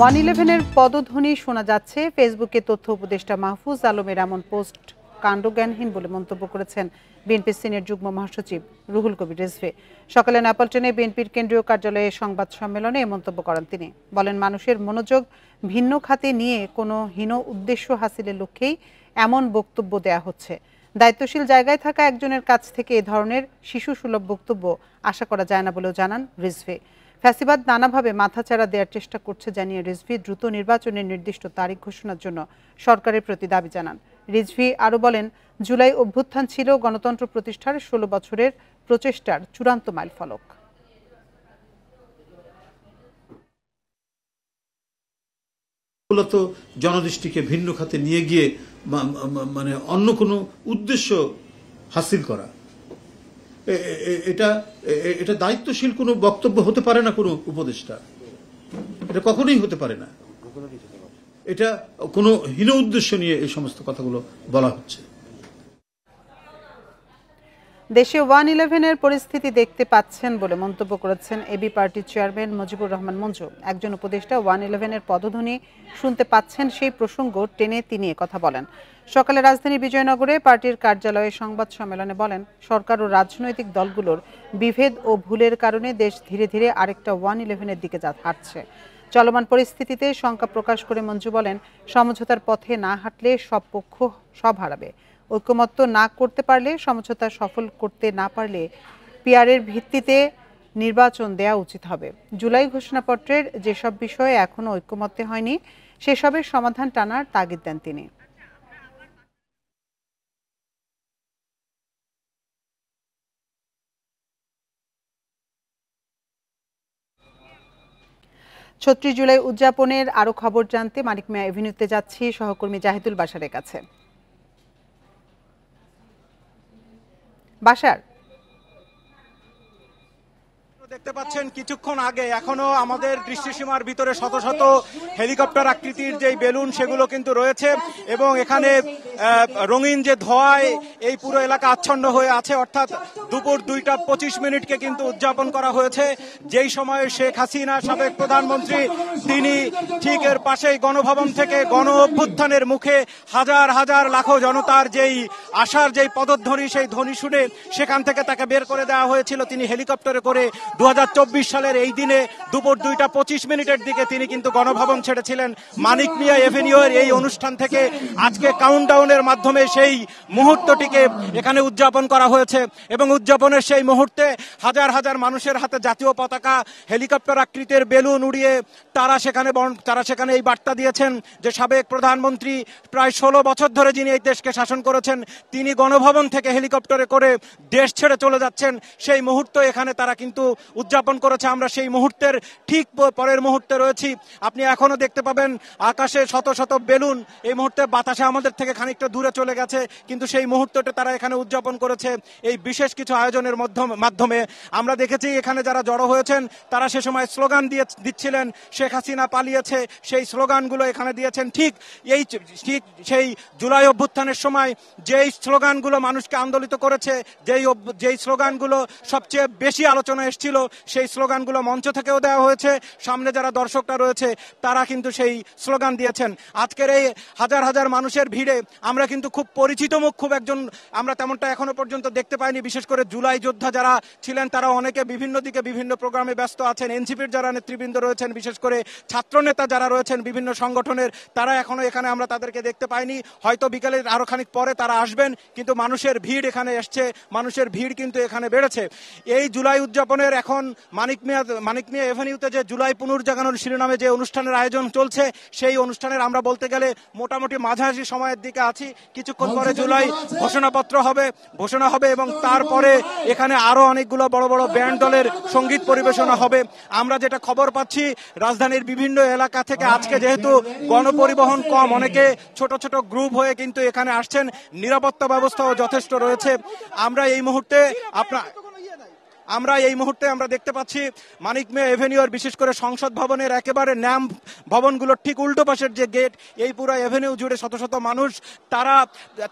111-এর পদধ্বনি শোনা যাচ্ছে। ফেসবুকে তথ্য উপদেষ্টা মাহফুজ আলমের এমন পোস্ট কাণ্ডজ্ঞানহীন বলে মন্তব্য করেছেন বিএনপির সিনিয়র যুগ্ম মহাসচিব রুহুল কবির রিজভী। সকালে নেপালটনে বিএনপির কেন্দ্রীয় কার্যালয়ে সংবাদ সম্মেলনে এ মন্তব্য করেন তিনি। বলেন, মানুষের মনোযোগ ভিন্ন খাতে নিয়ে কোনো হীন উদ্দেশ্য হাসিলের লক্ষ্যেই এমন বক্তব্য দেয়া হচ্ছে। দায়িত্বশীল জায়গায় থাকা একজনের কাছ থেকে এ ধরনের শিশুসুলভ বক্তব্য আশা করা যায় না বলেও জানান রিজভী। ফ্যাসিবাদ নানাভাবে মাথাচাড়া দেওয়ার চেষ্টা করছে জানিয়ে রিজভী দ্রুত নির্বাচনের নির্দিষ্ট তারিখ ঘোষণার জন্য সরকারের প্রতি দাবি জানান। রিজভী আরও বলেন, জুলাই অভ্যুত্থান ছিল গণতন্ত্র প্রতিষ্ঠার ১৬ বছরের প্রচেষ্টার চূড়ান্ত মাইলফলক। মূলত জনদৃষ্টিকে ভিন্ন খাতে নিয়ে গিয়ে মানে অন্য কোনো উদ্দেশ্য হাসিল করা, এটা দায়িত্বশীল কোনো বক্তব্য হতে পারে না কোনো উপদেষ্টা, এটা কখনোই হতে পারে না। এটা কোনো হীন উদ্দেশ্য নিয়ে এই সমস্ত কথাগুলো বলা হচ্ছে। দেশে 1-11-এর পরিস্থিতি দেখতে পাচ্ছেন বলে মন্তব্য করেছেন এবি পার্টির চেয়ারম্যান মুজিবুর রহমান মঞ্জু। একজন উপদেষ্টা 1-11-এর পদধ্বনি শুনতে পাচ্ছেন সেই প্রসঙ্গ টেনে তিনি কথা বলেন। সকালে রাজধানীর বিজয়নগরে পার্টির কার্যালয়ে সংবাদ সম্মেলনে বলেন, সরকার ও রাজনৈতিক দলগুলোর বিভেদ ও ভুলের কারণে দেশ ধীরে ধীরে আরেকটা 1-11-এর দিকে হাঁটছে। চলমান পরিস্থিতিতে শঙ্কা প্রকাশ করে মঞ্জু বলেন, সমঝোতার পথে না হাঁটলে সব পক্ষ সব হারাবে। ঐকমত্য না করতে পারলে, সমঝোতা সফল করতে না পারলে পিআরের ভিত্তিতে নির্বাচন দেয়া উচিত হবে। জুলাই ঘোষণাপত্রের যেসব বিষয়ে এখনো ঐকমত্য হয়নি সেসবের সমাধান টানার তাগিদ দেন তিনি। ৩৬ জুলাই উদযাপনের আরো খবর জানতে মানিক মিয়া এভিনিউতে যাচ্ছি সহকর্মী জাহিদুল বাশারের কাছে। বাশার, দেখতে পাচ্ছেন কিছুক্ষণ আগে এখনো আমাদের দৃষ্টিসীমার ভিতরে শত শত হেলিকপ্টার আকৃতির যে বেলুন সেগুলো কিন্তু রয়েছে এবং এখানে রঙিন যে ধোঁয়ায় এই পুরো এলাকা আচ্ছন্ন হয়ে আছে। অর্থাৎ দুপুর 2:25 কিন্তু উদযাপন করা হয়েছে, যেই সময়ে শেখ হাসিনা সাবেক প্রধানমন্ত্রী তিনি ঠিক এর পাশেই গণভবন থেকে গণ অভ্যুত্থানের মুখে হাজার হাজার লাখো জনতার যেই আশার যেই পদধ্বনি, সেই ধ্বনি শুনে সেখান থেকে তাকে বের করে দেওয়া হয়েছিল। তিনি হেলিকপ্টারে করে 2024 সালের এই দিনে দুপুর 2:25 দিকে তিনি কিন্তু গণভবন ছেড়েছিলেন। মানিক মিয়া এভিনিউয়ের এই অনুষ্ঠান থেকে আজকে কাউন্টডাউনের মাধ্যমে সেই মুহূর্তটিকে এখানে উদযাপন করা হয়েছে এবং উদযাপনের সেই মুহূর্তে হাজার হাজার মানুষের হাতে জাতীয় পতাকা, হেলিকপ্টার আকৃতির বেলুন উড়িয়ে তারা সেখানে এই বার্তা দিয়েছেন যে সাবেক প্রধানমন্ত্রী প্রায় 16 বছর ধরে যিনি এই দেশকে শাসন করেছেন, তিনি গণভবন থেকে হেলিকপ্টারে করে দেশ ছেড়ে চলে যাচ্ছেন। সেই মুহূর্ত এখানে তারা কিন্তু উদযাপন করেছে। আমরা সেই মুহূর্তের ঠিক পরের মুহূর্তে রয়েছি। আপনি এখনো দেখতে পাবেন আকাশে শত শত বেলুন, এই মুহূর্তে বাতাসে আমাদের থেকে খানিকটা দূরে চলে গেছে, কিন্তু সেই মুহূর্তটা তারা এখানে উদযাপন করেছে এই বিশেষ কিছু আয়োজনের মাধ্যমে। আমরা দেখেছি এখানে যারা জড়ো হয়েছেন তারা সে সময় স্লোগান দিচ্ছিলেন, শেখ হাসিনা পালিয়েছে, সেই স্লোগানগুলো এখানে দিয়েছেন। ঠিক সেই জুলাই অভ্যুত্থানের সময় যেই স্লোগানগুলো মানুষকে আন্দোলিত করেছে, যেই স্লোগানগুলো সবচেয়ে বেশি আলোচনা এসেছিল, সেই স্লোগানগুলো মঞ্চ থেকেও দেওয়া হয়েছে। সামনে যারা দর্শকরা রয়েছে তারা কিন্তু সেই স্লোগান দিয়েছেন। আজকের এই হাজার হাজার মানুষের ভিড়ে আমরা কিন্তু খুব পরিচিত মুখ, খুব একজন আমরা তেমনটা এখনো পর্যন্ত দেখতে পাইনি। বিশেষ করে জুলাই যোদ্ধা যারা ছিলেন তারা অনেকে বিভিন্ন দিকে বিভিন্ন প্রোগ্রামে ব্যস্ত আছেন। এনসিপির যারা নেতৃবৃন্দ রয়েছেন, বিশেষ করে ছাত্র নেতা যারা রয়েছেন বিভিন্ন সংগঠনের, তারা এখনো এখানে আমরা তাদেরকে দেখতে পাইনি। হয়তো বিকেলের আরো খানিক পরে তারা আসবেন, কিন্তু মানুষের ভিড় এখানে এসছে, মানুষের ভিড় কিন্তু এখানে বেড়েছে। এই জুলাই উদযাপনের এখন মানিক মিয়া এভিনিউতে যে জুলাই পুনর্জাগরণ শিরোনামে যে অনুষ্ঠানের আয়োজন চলছে, সেই অনুষ্ঠানের আমরা বলতে গেলে মোটামুটি মাঝামাঝি সময়ের দিকে আছি। কিছুক্ষণ পরে জুলাই ঘোষণা হবে এবং তারপরে এখানে আরো অনেকগুলো বড় বড় ব্যান্ড দলের সঙ্গীত পরিবেশনা হবে। আমরা যেটা খবর পাচ্ছি রাজধানীর বিভিন্ন এলাকা থেকে আজকে যেহেতু গণপরিবহন কম, অনেকে ছোট ছোট গ্রুপ হয়ে কিন্তু এখানে আসছেন, নিরাপত্তা ব্যবস্থাও যথেষ্ট রয়েছে। আমরা এই মুহূর্তে আমরা দেখতে পাচ্ছি মানিক মিয়া এভিনিউর বিশেষ করে সংসদ ভবনের একেবারে ন্যাম ভবনগুলোর ঠিক উল্টো পাশের যে গেট, এই পুরো এভিনিউ জুড়ে শত শত মানুষ।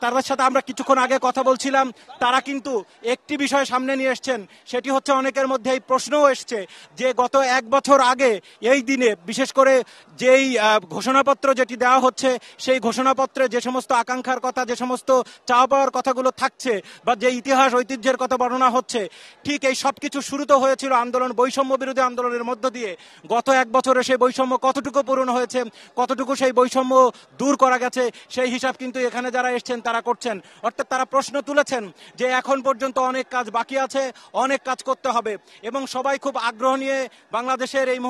তাদের সাথে আমরা কিছুক্ষণ আগে কথা বলছিলাম, তারা কিন্তু একটি বিষয় সামনে নিয়ে এসছেন, সেটি হচ্ছে অনেকের মধ্যে এই প্রশ্নও এসছে যে গত 1 বছর আগে এই দিনে বিশেষ করে যেই ঘোষণাপত্র যেটি দেওয়া হচ্ছে, সেই ঘোষণাপত্রে যে সমস্ত আকাঙ্ক্ষার কথা, যে সমস্ত চাওয়া পাওয়ার কথাগুলো থাকছে বা যে ইতিহাস ঐতিহ্যের কথা বর্ণনা হচ্ছে, ঠিক এই সবকিছু শুরু তো হয়েছিল আন্দোলন, বৈষম্য বিরোধী আন্দোলনের মধ্য দিয়ে। গত 1 বছরে সেই বৈষম্য কতটুকু পূরণ হয়েছে, কতটুকু সেই বৈষম্য দূর করা গেছে, সেই হিসাব কিন্তু এখানে যারা এসছেন তারা করছেন। অর্থাৎ তারা প্রশ্ন তুলেছেন যে এখন পর্যন্ত অনেক কাজ বাকি আছে, অনেক কাজ করতে হবে এবং সবাই খুব আগ্রহ নিয়ে বাংলাদেশের এই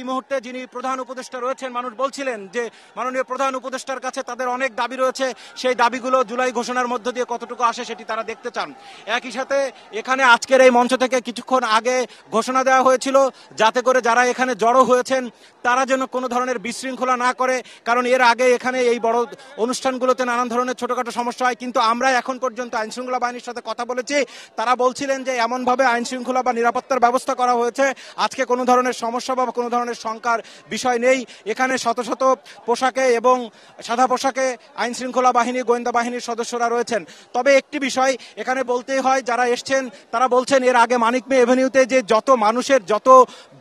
মুহূর্তে যিনি প্রধান উপদেষ্টা রয়েছেন, মানুষ বলছিলেন যে মাননীয় প্রধান উপদেষ্টার কাছে তাদের অনেক দাবি রয়েছে, সেই দাবিগুলো জুলাই ঘোষণার মধ্য দিয়ে কতটুকু আসে সেটি তারা দেখতে চান। একই সাথে এখানে আজকের আজকের এই মঞ্চ থেকে কিছুক্ষণ আগে ঘোষণা দেওয়া হয়েছিল যাতে করে যারা এখানে জড়ো হয়েছেন তারা যেন কোনো ধরনের বিশৃঙ্খলা না করে, কারণ এর আগে এখানে এই বড় অনুষ্ঠানগুলোতে নানান ধরনের ছোটখাটো সমস্যা হয়। কিন্তু আমরা এখন পর্যন্ত আইন শৃঙ্খলা বাহিনীর সাথে কথা বলেছি, তারা বলছিলেন যে এমনভাবে আইন শৃঙ্খলা বা নিরাপত্তার ব্যবস্থা করা হয়েছে আজকে কোনো ধরনের সমস্যা বা কোনো ধরনের শঙ্কার বিষয় নেই। এখানে শত শত পোশাকে এবং সাদা পোশাকে আইন শৃঙ্খলা বাহিনী, গোয়েন্দা বাহিনীর সদস্যরা রয়েছেন। তবে একটি বিষয় এখানে বলতেই হয়, যারা এসছেন তারা বলছেন এর আগে মানিক মে এভিনিউতে যে যত মানুষের যত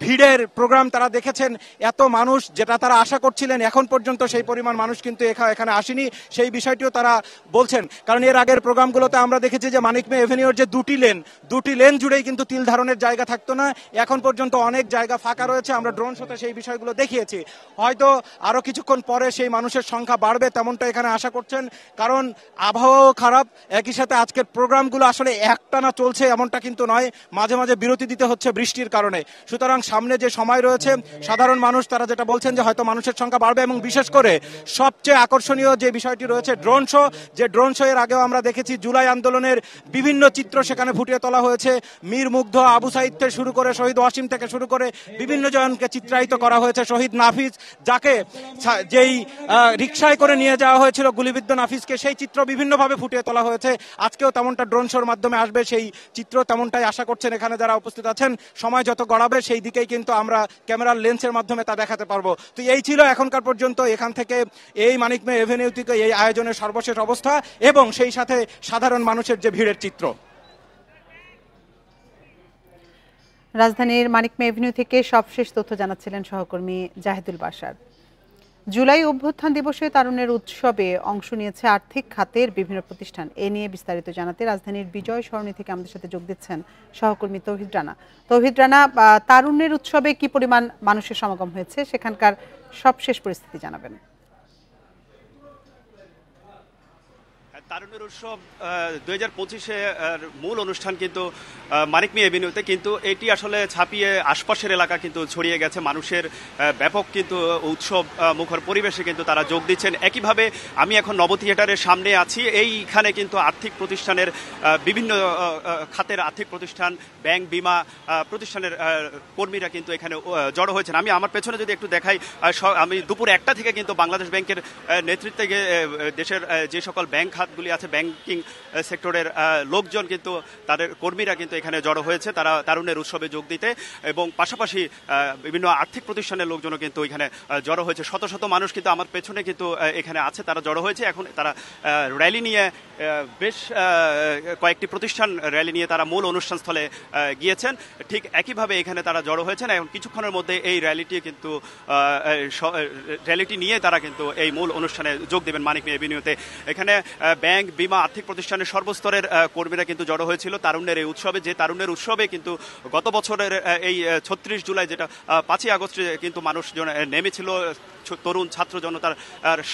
ভিড়ের প্রোগ্রাম তারা দেখেছেন, এত মানুষ যেটা তারা আশা করছিলেন এখন পর্যন্ত সেই পরিমাণ মানুষ কিন্তু এখানে আসেনি, সেই বিষয়টিও তারা বলছেন। কারণ এর আগের প্রোগ্রামগুলোতে আমরা দেখেছি যে মানিক মে এভিনিউর যে দুটি লেন জুড়েই কিন্তু তিল ধারণের জায়গা থাকতো না, এখন পর্যন্ত অনেক জায়গা ফাঁকা রয়েছে। আমরা ড্রোন শোতে সেই বিষয়গুলো দেখিয়েছি। হয়তো আরো কিছুক্ষণ পরে সেই মানুষের সংখ্যা বাড়বে তেমনটা এখানে আশা করছেন, কারণ আবহাওয়াও খারাপ, একই সাথে আজকের প্রোগ্রামগুলো আসলে একটানা চলছে এমনটা কিন্তু নয়, মাঝে মাঝে বিরতি দিতে হচ্ছে বৃষ্টির কারণে। সুতরাং সামনে যে সময় রয়েছে, সাধারণ মানুষ তারা যেটা বলছেন যে হয়তো মানুষের সংখ্যা বাড়বে, এবং বিশেষ করে সবচেয়ে আকর্ষণীয় যে বিষয়টি রয়েছে ড্রোন শো, যে ড্রোন শো এর আগেও আমরা দেখেছি জুলাই আন্দোলনের বিভিন্ন চিত্র সেখানে ফুটিয়ে তোলা হয়েছে। মীর মুগ্ধ, আবু সাইদ থেকে শুরু করে শহীদ ওয়াসিম থেকে শুরু করে বিভিন্ন জনকে চিত্রায়িত করা হয়েছে। শহীদ নাফিজ, যাকে যেই রিকশায় করে নিয়ে যাওয়া হয়েছিল গুলিবিদ্ধ নাফিজকে, সেই চিত্র বিভিন্নভাবে ফুটিয়ে তোলা হয়েছে। আজকেও তেমনটা ড্রোন শোর মাধ্যমে আসবে, সেই চিত্র তেমনটাই আশা করছেন এখানে যারা উপস্থিত আছেন। সময় যত গড়াবে সেই দিকেই কিন্তু আমরা ক্যামেরার লেন্সের মাধ্যমে তা দেখাতে পারবো। তো এই ছিল এখনকার পর্যন্ত এখান থেকে এই মানিক মে এভিনিউ থেকে এই আয়োজনের সর্বশেষ অবস্থা এবং সেই সাথে সাধারণ মানুষের যে ভিড়ের চিত্র। রাজধানীর মানিক মে এভিনিউ থেকে সবশেষ তথ্য জানাচ্ছিলেন সহকর্মী জাহিদুল বাশার। জুলাই অভ্যুত্থান দিবসে তারুণ্যের উৎসবে অংশ নিয়েছে আর্থিক খাতের বিভিন্ন প্রতিষ্ঠান। এ নিয়ে বিস্তারিত জানাতে রাজধানীর বিজয় সরণি থেকে আমাদের সাথে যোগ দিচ্ছেন সহকর্মী তৌহিদ রানা। তৌহিদ রানা, তারুণ্যের উৎসবে কি পরিমাণ মানুষের সমাগম হয়েছে, সেখানকার সবশেষ পরিস্থিতি জানাবেন। তারুণ্যের উৎসব 2025-এ মূল অনুষ্ঠান কিন্তু মানিক মে এভিনিউতে, কিন্তু এটি আসলে ছাপিয়ে আশপাশের এলাকা কিন্তু ছড়িয়ে গেছে। মানুষের ব্যাপক কিন্তু উৎসব মুখর পরিবেশে কিন্তু তারা যোগ দিচ্ছেন। একইভাবে আমি এখন নব থিয়েটারের সামনে আছি। এইখানে কিন্তু আর্থিক প্রতিষ্ঠানের বিভিন্ন খাতের আর্থিক প্রতিষ্ঠান, ব্যাংক, বিমা প্রতিষ্ঠানের কর্মীরা কিন্তু এখানে জড়ো হয়েছেন। আমি আমার পেছনে যদি একটু দেখাই, আমি দুপুর 1টা থেকে কিন্তু বাংলাদেশ ব্যাংকের নেতৃত্বে দেশের যে সকল ব্যাংক খাতগুলি আছে, ব্যাংকিং সেক্টরের লোকজন কিন্তু তাদের কর্মীরা কিন্তু এখানে জড়ো হয়েছে তারা তারুণ্যের উৎসবে যোগ দিতে, এবং পাশাপাশি বিভিন্ন আর্থিক প্রতিষ্ঠানের লোকজনও কিন্তু এখানে জড়ো হয়েছে। শত শত মানুষ কিন্তু আমার পেছনে কিন্তু এখানে আছে, তারা জড়ো হয়েছে। এখন তারা র্যালি নিয়ে বেশ কয়েকটি প্রতিষ্ঠান র্যালি নিয়ে তারা মূল অনুষ্ঠানস্থলে গিয়েছেন। ঠিক একইভাবে এখানে তারা জড়ো হয়েছেন। এখন কিছুক্ষণের মধ্যে এই র্যালিটি নিয়ে তারা কিন্তু এই মূল অনুষ্ঠানে যোগ দেবেন মানিক মে এভিনিউতে। এখানে ব্যাংক, বিমা, আর্থিক প্রতিষ্ঠানের সর্বস্তরের কর্মীরা কিন্তু জড়ো হয়েছিল তারুণ্যের এই উৎসবে। যে তারুণ্যের উৎসবে কিন্তু গত বছরের এই 36 জুলাই, যেটা 5ই আগস্টে কিন্তু মানুষজন নেমেছিল, তরুণ ছাত্র জনতার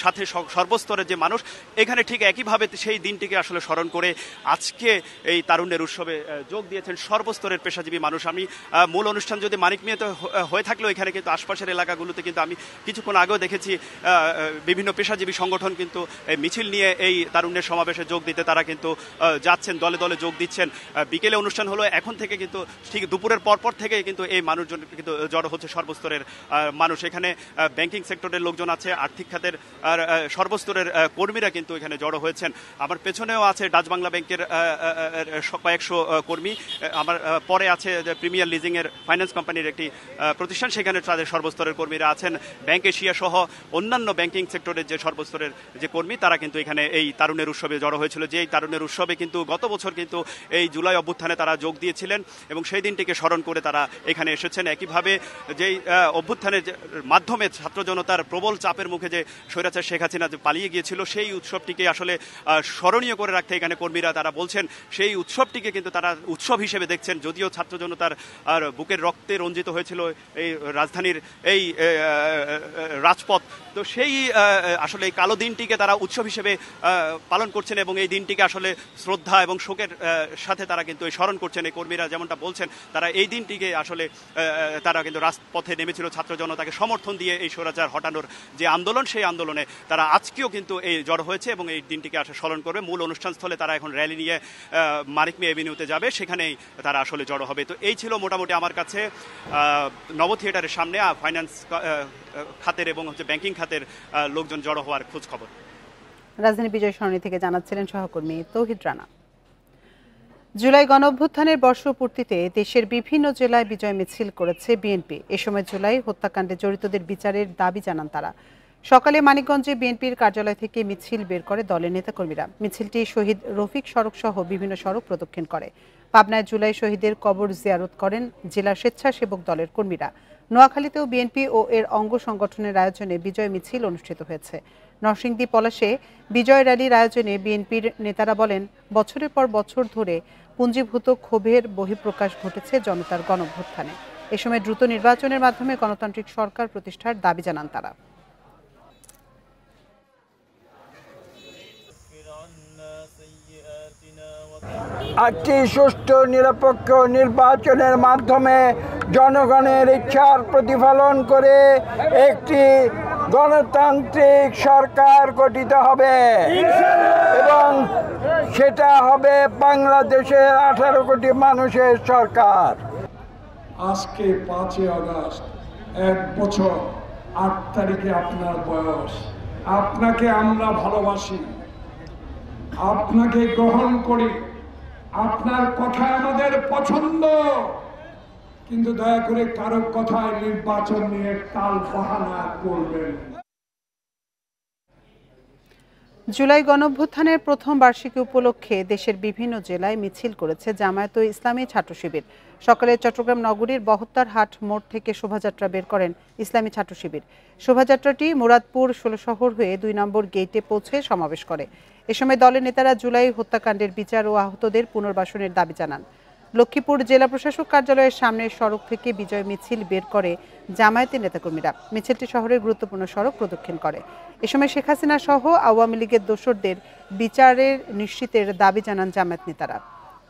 সাথে সর্বস্তরের যে মানুষ, এখানে ঠিক একইভাবে সেই দিনটিকে আসলে স্মরণ করে আজকে এই তারুণ্যের উৎসবে যোগ দিয়েছেন সর্বস্তরের পেশাজীবী মানুষ। আমি মূল অনুষ্ঠান যদি মানিক মিয়াতে হয়ে থাকলেও এখানে কিন্তু আশপাশের এলাকাগুলোতে কিন্তু আমি কিছুক্ষণ আগেও দেখেছি বিভিন্ন পেশাজীবী সংগঠন কিন্তু মিছিল নিয়ে এই তারুণ্যের সমাবেশে যোগ দিতে তারা কিন্তু যাচ্ছেন, দলে দলে যোগ দিচ্ছেন। বিকেলে অনুষ্ঠান হলো, এখন থেকে কিন্তু ঠিক দুপুরের পরপর থেকে কিন্তু এই মানুষজন কিন্তু জড়ো হচ্ছে সর্বস্তরের মানুষ। এখানে ব্যাংকিং সেক্টরের লোকজন আছে, আর্থিক খাতের আর সর্বস্তরের কর্মীরা কিন্তু এখানে জড়ো হয়েছেন। আমার পেছনেও আছে ডাচ বাংলা ব্যাংকের কয়েকশো কর্মী, আমার পরে আছে প্রিমিয়ার লিজিং এর ফাইন্যান্স কোম্পানির একটি প্রতিষ্ঠান, সেখানে তাদের সর্বস্তরের কর্মীরা আছেন। ব্যাংক এশিয়া সহ অন্যান্য ব্যাংকিং সেক্টরের যে সর্বস্তরের যে কর্মী, তারা কিন্তু এখানে এই তারুণ্যের উৎসবে জড়ো হয়েছিল। যে এই তারুণ্যের উৎসবে কিন্তু গত বছর কিন্তু এই জুলাই অভ্যুত্থানে তারা যোগ দিয়েছিলেন এবং সেই দিনটিকে স্মরণ করে তারা এখানে এসেছেন। একইভাবে যেই অভ্যুত্থানের মাধ্যমে ছাত্র জনতার প্রবল চাপের মুখে যে স্বৈরাচার শেখ হাসিনা যে পালিয়ে গিয়েছিল, সেই উৎসবটিকে আসলে স্মরণীয় করে রাখতে এখানে কর্মীরা তারা বলছেন সেই উৎসবটিকে কিন্তু তারা উৎসব হিসেবে দেখছেন। যদিও ছাত্র জনতার আর বুকের রক্তে রঞ্জিত হয়েছিল এই রাজধানীর এই রাজপথ, তো সেই আসলে এই কালো দিনটিকে তারা উৎসব হিসেবে পালন করছেন এবং এই দিনটিকে আসলে শ্রদ্ধা এবং শোকের সাথে তারা কিন্তু স্মরণ করছেন। এই কর্মীরা যেমনটা বলছেন, তারা এই দিনটিকে আসলে তারা কিন্তু রাজপথে নেমেছিল ছাত্র জনতাকে সমর্থন দিয়ে এই স্বৈরাচার হটানোর যে আন্দোলন, সেই আন্দোলনে তারা আজকেও কিন্তু এই জড়ো হয়েছে এবং এই দিনটিকে আসলে স্মরণ করবে। মূল অনুষ্ঠানস্থলে তারা এখন র্যালি নিয়ে মানিক মিয়া এভিনিউতে যাবে, সেখানেই তারা আসলে জড়ো হবে। তো এই ছিল মোটামুটি আমার কাছে নব থিয়েটারের সামনে ফাইন্যান্স খাতের এবং ব্যাংকিং খাতের লোকজন জড়ো হওয়ার খোঁজ খবর। রাজধানী বিজয় সরণি থেকে জানাচ্ছিলেন সহকর্মী তৌহিদ রানা। জুলাই গণঅভ্যুত্থানের বর্ষপূর্তিতে দেশের বিভিন্ন জেলায় বিজয় মিছিল করেছে বিএনপি। এ সময় জুলাই হত্যাকাণ্ডে জড়িতদের বিচারের দাবি জানান তারা। সকালে মানিকগঞ্জে বিএনপির কার্যালয় থেকে মিছিল বের করে দলের নেতাকর্মীরা। মিছিলটি শহীদ রফিক সড়ক সহ বিভিন্ন সড়ক প্রদক্ষিণ করে। পাবনায় জুলাই শহীদের কবর জিয়ারত করেন জেলা স্বেচ্ছাসেবক দলের কর্মীরা। নোয়াখালীতেও বিএনপি ও এর অঙ্গ সংগঠনের আয়োজনে বিজয় মিছিল অনুষ্ঠিত হয়েছে। নরসিংদী পলাশে বিজয় র্যালির আয়োজনে বিএনপির নেতারা বলেন, বছরের পর বছর ধরে পুঞ্জীভূত ক্ষোভের বহিঃপ্রকাশ ঘটেছে জনতার গণঅভ্যুত্থানে। এ সময় দ্রুত নির্বাচনের মাধ্যমে গণতান্ত্রিক সরকার প্রতিষ্ঠার দাবি জানান তারা। একটি সুষ্ঠু নিরপেক্ষ নির্বাচনের মাধ্যমে জনগণের ইচ্ছার প্রতিফলন করে একটি গণতান্ত্রিক সরকার গঠিত হবে এবং সেটা হবে বাংলাদেশের 18 কোটি মানুষের সরকার। আজকে 5 আগস্ট 1 বছর 8 তারিখে আপনার বয়স। আপনাকে আমরা ভালোবাসি, আপনাকে গ্রহণ করি, আপনার কথা আমাদের পছন্দ, কিন্তু দয়া করে কারো কথায় নির্বাচন নিয়ে টাল বাহানা করবেন। জুলাই গণঅভ্যুত্থানের প্রথম বার্ষিকী উপলক্ষে দেশের বিভিন্ন জেলায় মিছিল করেছে জামায়াত ইসলামী ছাত্র শিবির। সকালে চট্টগ্রাম নগরীর বহত্তার হাট মোড় থেকে শোভাযাত্রা বের করেন ইসলামী ছাত্র শিবির। শোভাযাত্রাটি মুরাদপুর 16 শহর হয়ে 2 নম্বর গেটে পৌঁছে সমাবেশ করে। এ সময় দলের নেতারা জুলাই হত্যাকাণ্ডের বিচার ও আহতদের পুনর্বাসনের দাবি জানান। লক্ষ্মীপুর জেলা প্রশাসক কার্যালয়ের সামনের সড়ক থেকে বিজয় মিছিল বের করে জামায়াতের নেতাকর্মীরা। মিছিলটি শহরের গুরুত্বপূর্ণ সড়ক প্রদক্ষিণ করে। এ সময় শেখ হাসিনা সহ আওয়ামী লীগের দোসরদের বিচারের নিশ্চিতের দাবি জানান জামায়াত নেতারা।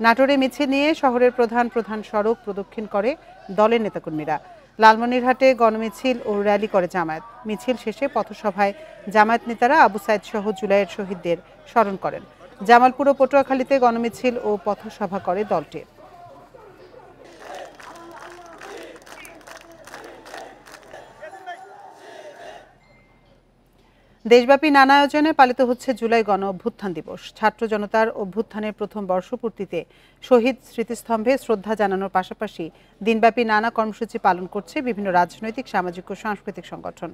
নাটোরে মিছিল নিয়ে শহরের প্রধান প্রধান সড়ক প্রদক্ষিণ করে দলের নেতাকর্মীরা। লালমনিরহাটে গণমিছিল ও র্যালি করে জামায়াত। মিছিল শেষে পথসভায় জামায়াত নেতারা আবু সাইদ সহ জুলাইয়ের শহীদদের স্মরণ করেন। জামালপুর ও পটুয়াখালীতে গণমিছিল ও পথসভা করে দলটি। দেশব্যাপী নানা আয়োজনে পালিত হচ্ছে জুলাই গণ অভ্যুত্থান দিবস। ছাত্র জনতার অভ্যুত্থানের প্রথম বর্ষপূর্তিতে শহীদ স্মৃতিস্তম্ভে শ্রদ্ধা জানানোর পাশাপাশি দিনব্যাপী নানা কর্মসূচি পালন করছে বিভিন্ন রাজনৈতিক, সামাজিক ও সাংস্কৃতিক সংগঠন।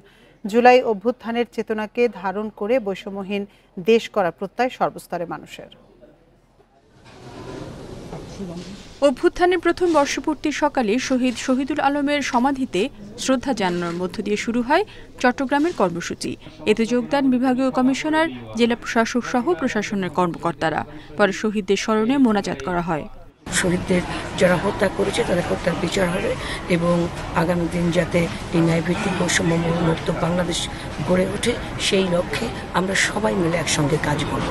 জুলাই অভ্যুত্থানের চেতনাকে ধারণ করে বৈষম্যহীন দেশ করার প্রত্যয় সর্বস্তরের মানুষের। অভ্যুত্থানের প্রথম বর্ষপূর্তির সকালে শহীদ শহীদুল আলমের সমাধিতে শ্রদ্ধা জানানোর মধ্য দিয়ে শুরু হয় চট্টগ্রামের কর্মসূচি। এতে যোগদান বিভাগীয় কমিশনার, জেলা প্রশাসক সহ প্রশাসনের কর্মকর্তারা। পরে শহীদদের স্মরণে মোনাজাত করা হয়। শহীদদের যারা হত্যা করেছে তাদের হত্যার বিচার হবে এবং আগামী দিন যাতে এই ন্যায়ভিত্তিক বৈষম্য মুক্ত বাংলাদেশ গড়ে ওঠে, সেই লক্ষ্যে আমরা সবাই মিলে একসঙ্গে কাজ করব।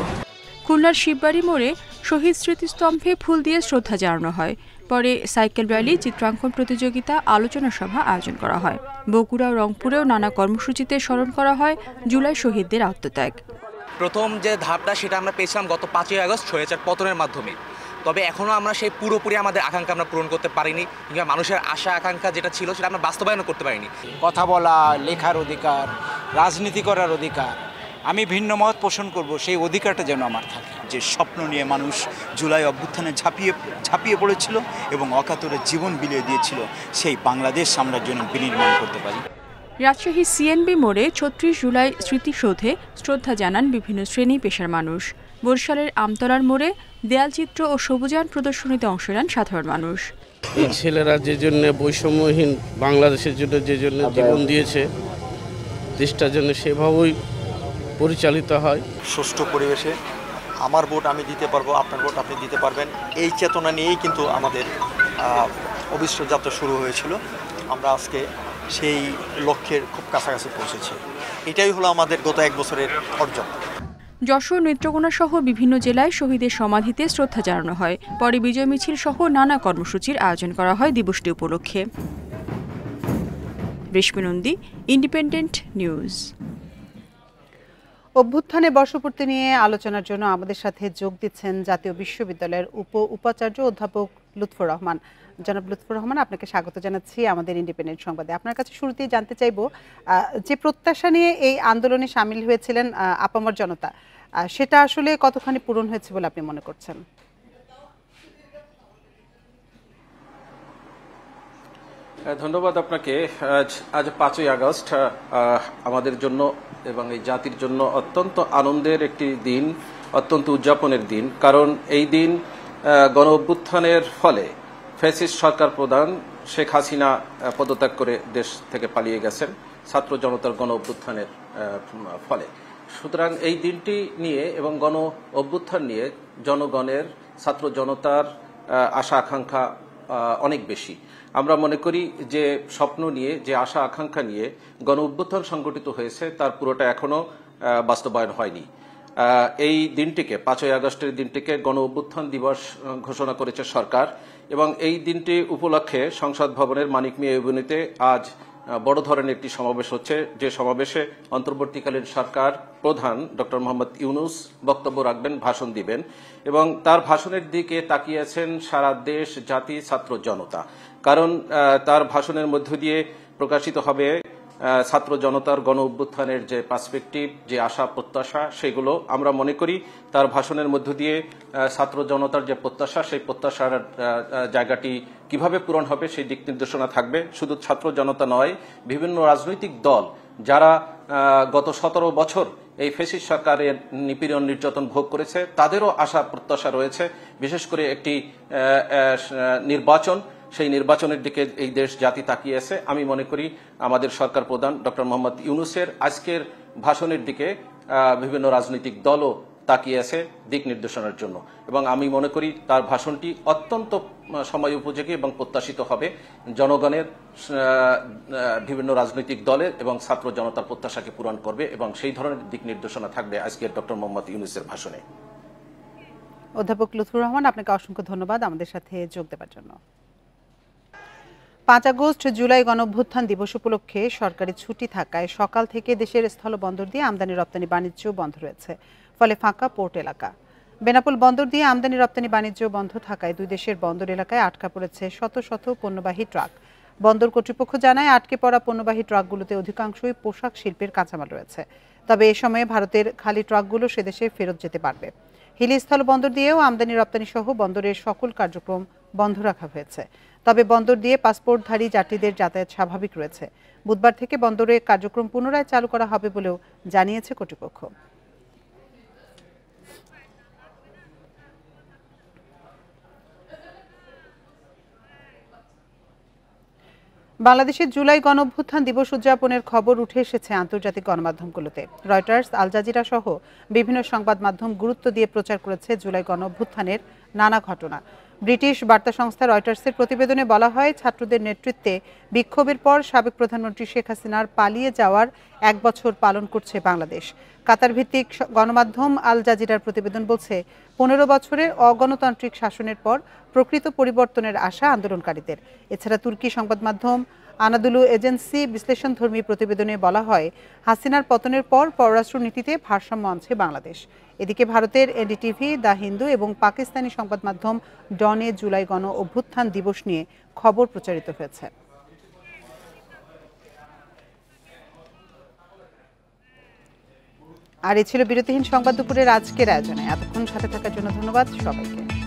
খুলনার শিববাড়ি মোড়ে শহীদ স্মৃতিস্তম্ভে ফুল দিয়ে শ্রদ্ধা জানানো হয়। পরে সাইকেল র্যালি, চিত্রাঙ্কন প্রতিযোগিতা, আলোচনা সভা আয়োজন করা হয়। বগুড়া ও রংপুরেও নানা কর্মসূচিতে স্মরণ করা হয় জুলাই শহীদদের আত্মত্যাগ। প্রথম যে ধাপটা সেটা আমরা পেয়েছিলাম গত 5 আগস্ট স্বৈরাচার পতনের মাধ্যমে। তবে এখনও আমরা সেই পুরোপুরি আমাদের আকাঙ্ক্ষা আমরা পূরণ করতে পারিনি, কিংবা মানুষের আশা আকাঙ্ক্ষা যেটা ছিল সেটা আমরা বাস্তবায়ন করতে পারিনি। কথা বলা, লেখার অধিকার, রাজনীতি করার অধিকার, আমি ভিন্ন মত পোষণ করব, সেই অধিকারটা যেন আমার থাকে। যে স্বপ্ন নিয়ে মানুষ জুলাই অভ্যুত্থানে ঝাঁপিয়ে পড়েছিল এবং অকাতরে জীবন বিলিয়ে দিয়েছিল, সেই বাংলাদেশ আমরা যেন বিনির্মাণ করতে পারি। রাজশাহী সিএনবি মোড়ে 36 জুলাই স্মৃতিসৌধে শ্রদ্ধা জানান বিভিন্ন শ্রেণী পেশার মানুষ। বরিশালের আমতলার মোড়ে দেয়ালচিত্র ও সবুজায়ন প্রদর্শনীতে অংশ নেন সাধারণ মানুষ। এই ছেলেরা যে জন্য বৈষম্যহীন বাংলাদেশের জন্য যে জন্য জীবন দিয়েছে, দেশটার জন্য সেভাবেই পরিচালিত হয়। সুষ্ঠু পরিবেশে আমার ভোট আমি দিতে পারবো, আপনার ভোট আপনি দিতে পারবেন, এই চেতনা নিয়েই কিন্তু আমাদের অবিশ্বাস যাত্রা শুরু হয়েছিল। আমরা আজকে সেই লক্ষ্যের খুব কাছাকাছি পৌঁছেছি। এটাই হলো আমাদের গত 1 বছরের অর্জন। যশোর, নেত্রকোনা সহ বিভিন্ন জেলায় শহীদের সমাধিতে শ্রদ্ধা জানানো হয়। পরে বিজয় মিছিল সহ নানা কর্মসূচির আয়োজন করা হয় দিবসটি উপলক্ষে। রেশমি নন্দী, ইন্ডিপেন্ডেন্ট নিউজ। অভ্যুত্থানে বর্ষপূর্তি নিয়ে আলোচনার জন্য আমাদের সাথে যোগ দিচ্ছেন জাতীয় বিশ্ববিদ্যালয়ের উপাচার্য অধ্যাপক লুৎফর রহমান। জনাব লুৎফর রহমান, আপনাকে স্বাগত জানাচ্ছি আমাদের ইন্ডিপেন্ডেন্ট সংবাদে। আপনার কাছে শুরুতেই জানতে চাইব, যে প্রত্যাশা নিয়ে এই আন্দোলনে সামিল হয়েছিলেন আপামর জনতা, সেটা আসলে কতখানি পূরণ হয়েছে বলে আপনি মনে করছেন? ধন্যবাদ আপনাকে। আজ 5ই আগস্ট আমাদের জন্য এবং এই জাতির জন্য অত্যন্ত আনন্দের একটি দিন, অত্যন্ত উদযাপনের দিন। কারণ এই দিন গণ অভ্যুত্থানের ফলে ফ্যাসিস্ট সরকার প্রধান শেখ হাসিনা পদত্যাগ করে দেশ থেকে পালিয়ে গেছেন ছাত্র জনতার গণ অভ্যুত্থানের ফলে। সুতরাং এই দিনটি নিয়ে এবং গণ অভ্যুত্থান নিয়ে জনগণের, ছাত্র জনতার আশা আকাঙ্ক্ষা অনেক বেশি। আমরা মনে করি যে স্বপ্ন নিয়ে, যে আশা আকাঙ্ক্ষা নিয়ে গণ অভ্যুত্থান সংগঠিত হয়েছে তার পুরোটা এখনো বাস্তবায়ন হয়নি। এই দিনটিকে, 5ই আগস্টের দিনটিকে গণ অভ্যুত্থান দিবস ঘোষণা করেছে সরকার এবং এই দিনটি উপলক্ষে সংসদ ভবনের মানিক মিয়া এভিনিউতে আজ বড় ধরনের একটি সমাবেশ হচ্ছে, যে সমাবেশে অন্তর্বর্তীকালীন সরকার প্রধান ডক্টর মোহাম্মদ ইউনূস বক্তব্য রাখবেন, ভাষণ দিবেন এবং তার ভাষণের দিকে তাকিয়েছেন সারা দেশ, জাতি, ছাত্র জনতা। কারণ তার ভাষণের মধ্য দিয়ে প্রকাশিত হবে ছাত্র জনতার গণ অভ্যুত্থানের যে পার্সপেক্টিভ, যে আশা প্রত্যাশা, সেগুলো আমরা মনে করি তার ভাষণের মধ্য দিয়ে ছাত্র জনতার যে প্রত্যাশা, সেই প্রত্যাশার জায়গাটি কিভাবে পূরণ হবে সেই দিক নির্দেশনা থাকবে। শুধু ছাত্র জনতা নয়, বিভিন্ন রাজনৈতিক দল যারা গত 17 বছর এই ফ্যাসিস্ট সরকারের নিপীড়ন নির্যাতন ভোগ করেছে, তাদেরও আশা প্রত্যাশা রয়েছে। বিশেষ করে একটি নির্বাচন, সেই নির্বাচনের দিকে এই দেশ জাতি তাকিয়ে আছে। আমি মনে করি আমাদের সরকার প্রধান ডক্টর মোহাম্মদ ইউনূসের আজকের ভাষণের দিকে বিভিন্ন রাজনৈতিক দলও তাকিয়ে আছে দিক নির্দেশনার জন্য এবং আমি মনে করি তার ভাষণটি অত্যন্ত সময় উপযোগী এবং প্রত্যাশিত হবে। জনগণের, বিভিন্ন রাজনৈতিক দলের এবং ছাত্র জনতার প্রত্যাশাকে পূরণ করবে এবং সেই ধরনের দিক নির্দেশনা থাকবে আজকের ডক্টর মোহাম্মদ ইউনূসের ভাষণে। অধ্যাপক লুৎফর রহমান, আপনাকে অসংখ্য ধন্যবাদ আমাদের সাথে যোগ দেওয়ার জন্য। 5 আগস্ট জুলাই গণঅভ্যুত্থান দিবস উপলক্ষে সরকারি ছুটি থাকায় সকাল থেকে দেশের স্থলবন্দর দিয়ে আমদানি রপ্তানি বাণিজ্য বন্ধ রয়েছে, ফলে ফাঁকা পোর্ট এলাকা। বেনাপোল বন্দর দিয়ে আমদানি রপ্তানি বাণিজ্য বন্ধ থাকায় দুই দেশের বন্দর এলাকায় আটকা পড়েছে শত শত পণ্যবাহী ট্রাক। বন্দর কর্তৃপক্ষ জানায় আটকে পড়া পণ্যবাহী ট্রাকগুলোতে অধিকাংশই পোশাক শিল্পের কাঁচামাল রয়েছে। তবে এ সময়ে ভারতের খালি ট্রাকগুলো সেদেশে ফেরত যেতে পারবে। হিলি স্থলবন্দর দিয়েও আমদানি রপ্তানি সহ বন্দরের সকল কার্যক্রম বন্ধ রাখা হয়েছে। তবে বন্দর দিয়ে পাসপোর্টধারী যাত্রীদের যাতায়াত স্বাভাবিক রয়েছে। বুধবার থেকে বন্দরে কার্যক্রম পুনরায় চালু করা হবে বলেও জানিয়েছে কর্তৃপক্ষ। বাংলাদেশের জুলাই গণঅভ্যুত্থান দিবস উদযাপনের খবর উঠে এসেছে আন্তর্জাতিক গণমাধ্যমগুলোতে। রয়টার্স, আল জাজিরা সহ বিভিন্ন সংবাদ মাধ্যম গুরুত্ব দিয়ে প্রচার করেছে জুলাই গণঅভ্যুত্থানের নানা ঘটনা। ব্রিটিশ বার্তা সংস্থা রয়টার্সের প্রতিবেদনে বলা হয়, ছাত্রদের নেতৃত্বে বিক্ষোভের পর সাবেক প্রধানমন্ত্রী শেখ হাসিনার পালিয়ে যাওয়ার 1 বছর পালন করছে বাংলাদেশ। কাতার ভিত্তিক গণমাধ্যম আল জাজিরার প্রতিবেদন বলছে, 15 বছরের অগণতান্ত্রিক শাসনের পর প্রকৃত পরিবর্তনের আশা আন্দোলনকারীদের। এছাড়া তুর্কি সংবাদ মাধ্যম আনাদুলু এজেন্সি বিশ্লেষণধর্মী প্রতিবেদনে বলা হয়, হাসিনার পতনের পর পররাষ্ট্র নীতিতে ভারসাম্য আনছে বাংলাদেশ। এদিকে ভারতের এনডিটিভি, দ্য হিন্দু এবং পাকিস্তানি সংবাদ মাধ্যম ডনে জুলাই গণ অভ্যুত্থান দিবস নিয়ে খবর প্রচারিত হয়েছে। আর এ ছিল বিরতিহীন সংবাদ দুপুরের আজকের আয়োজনে। এতক্ষণ সাথে থাকার জন্য ধন্যবাদ সবাইকে।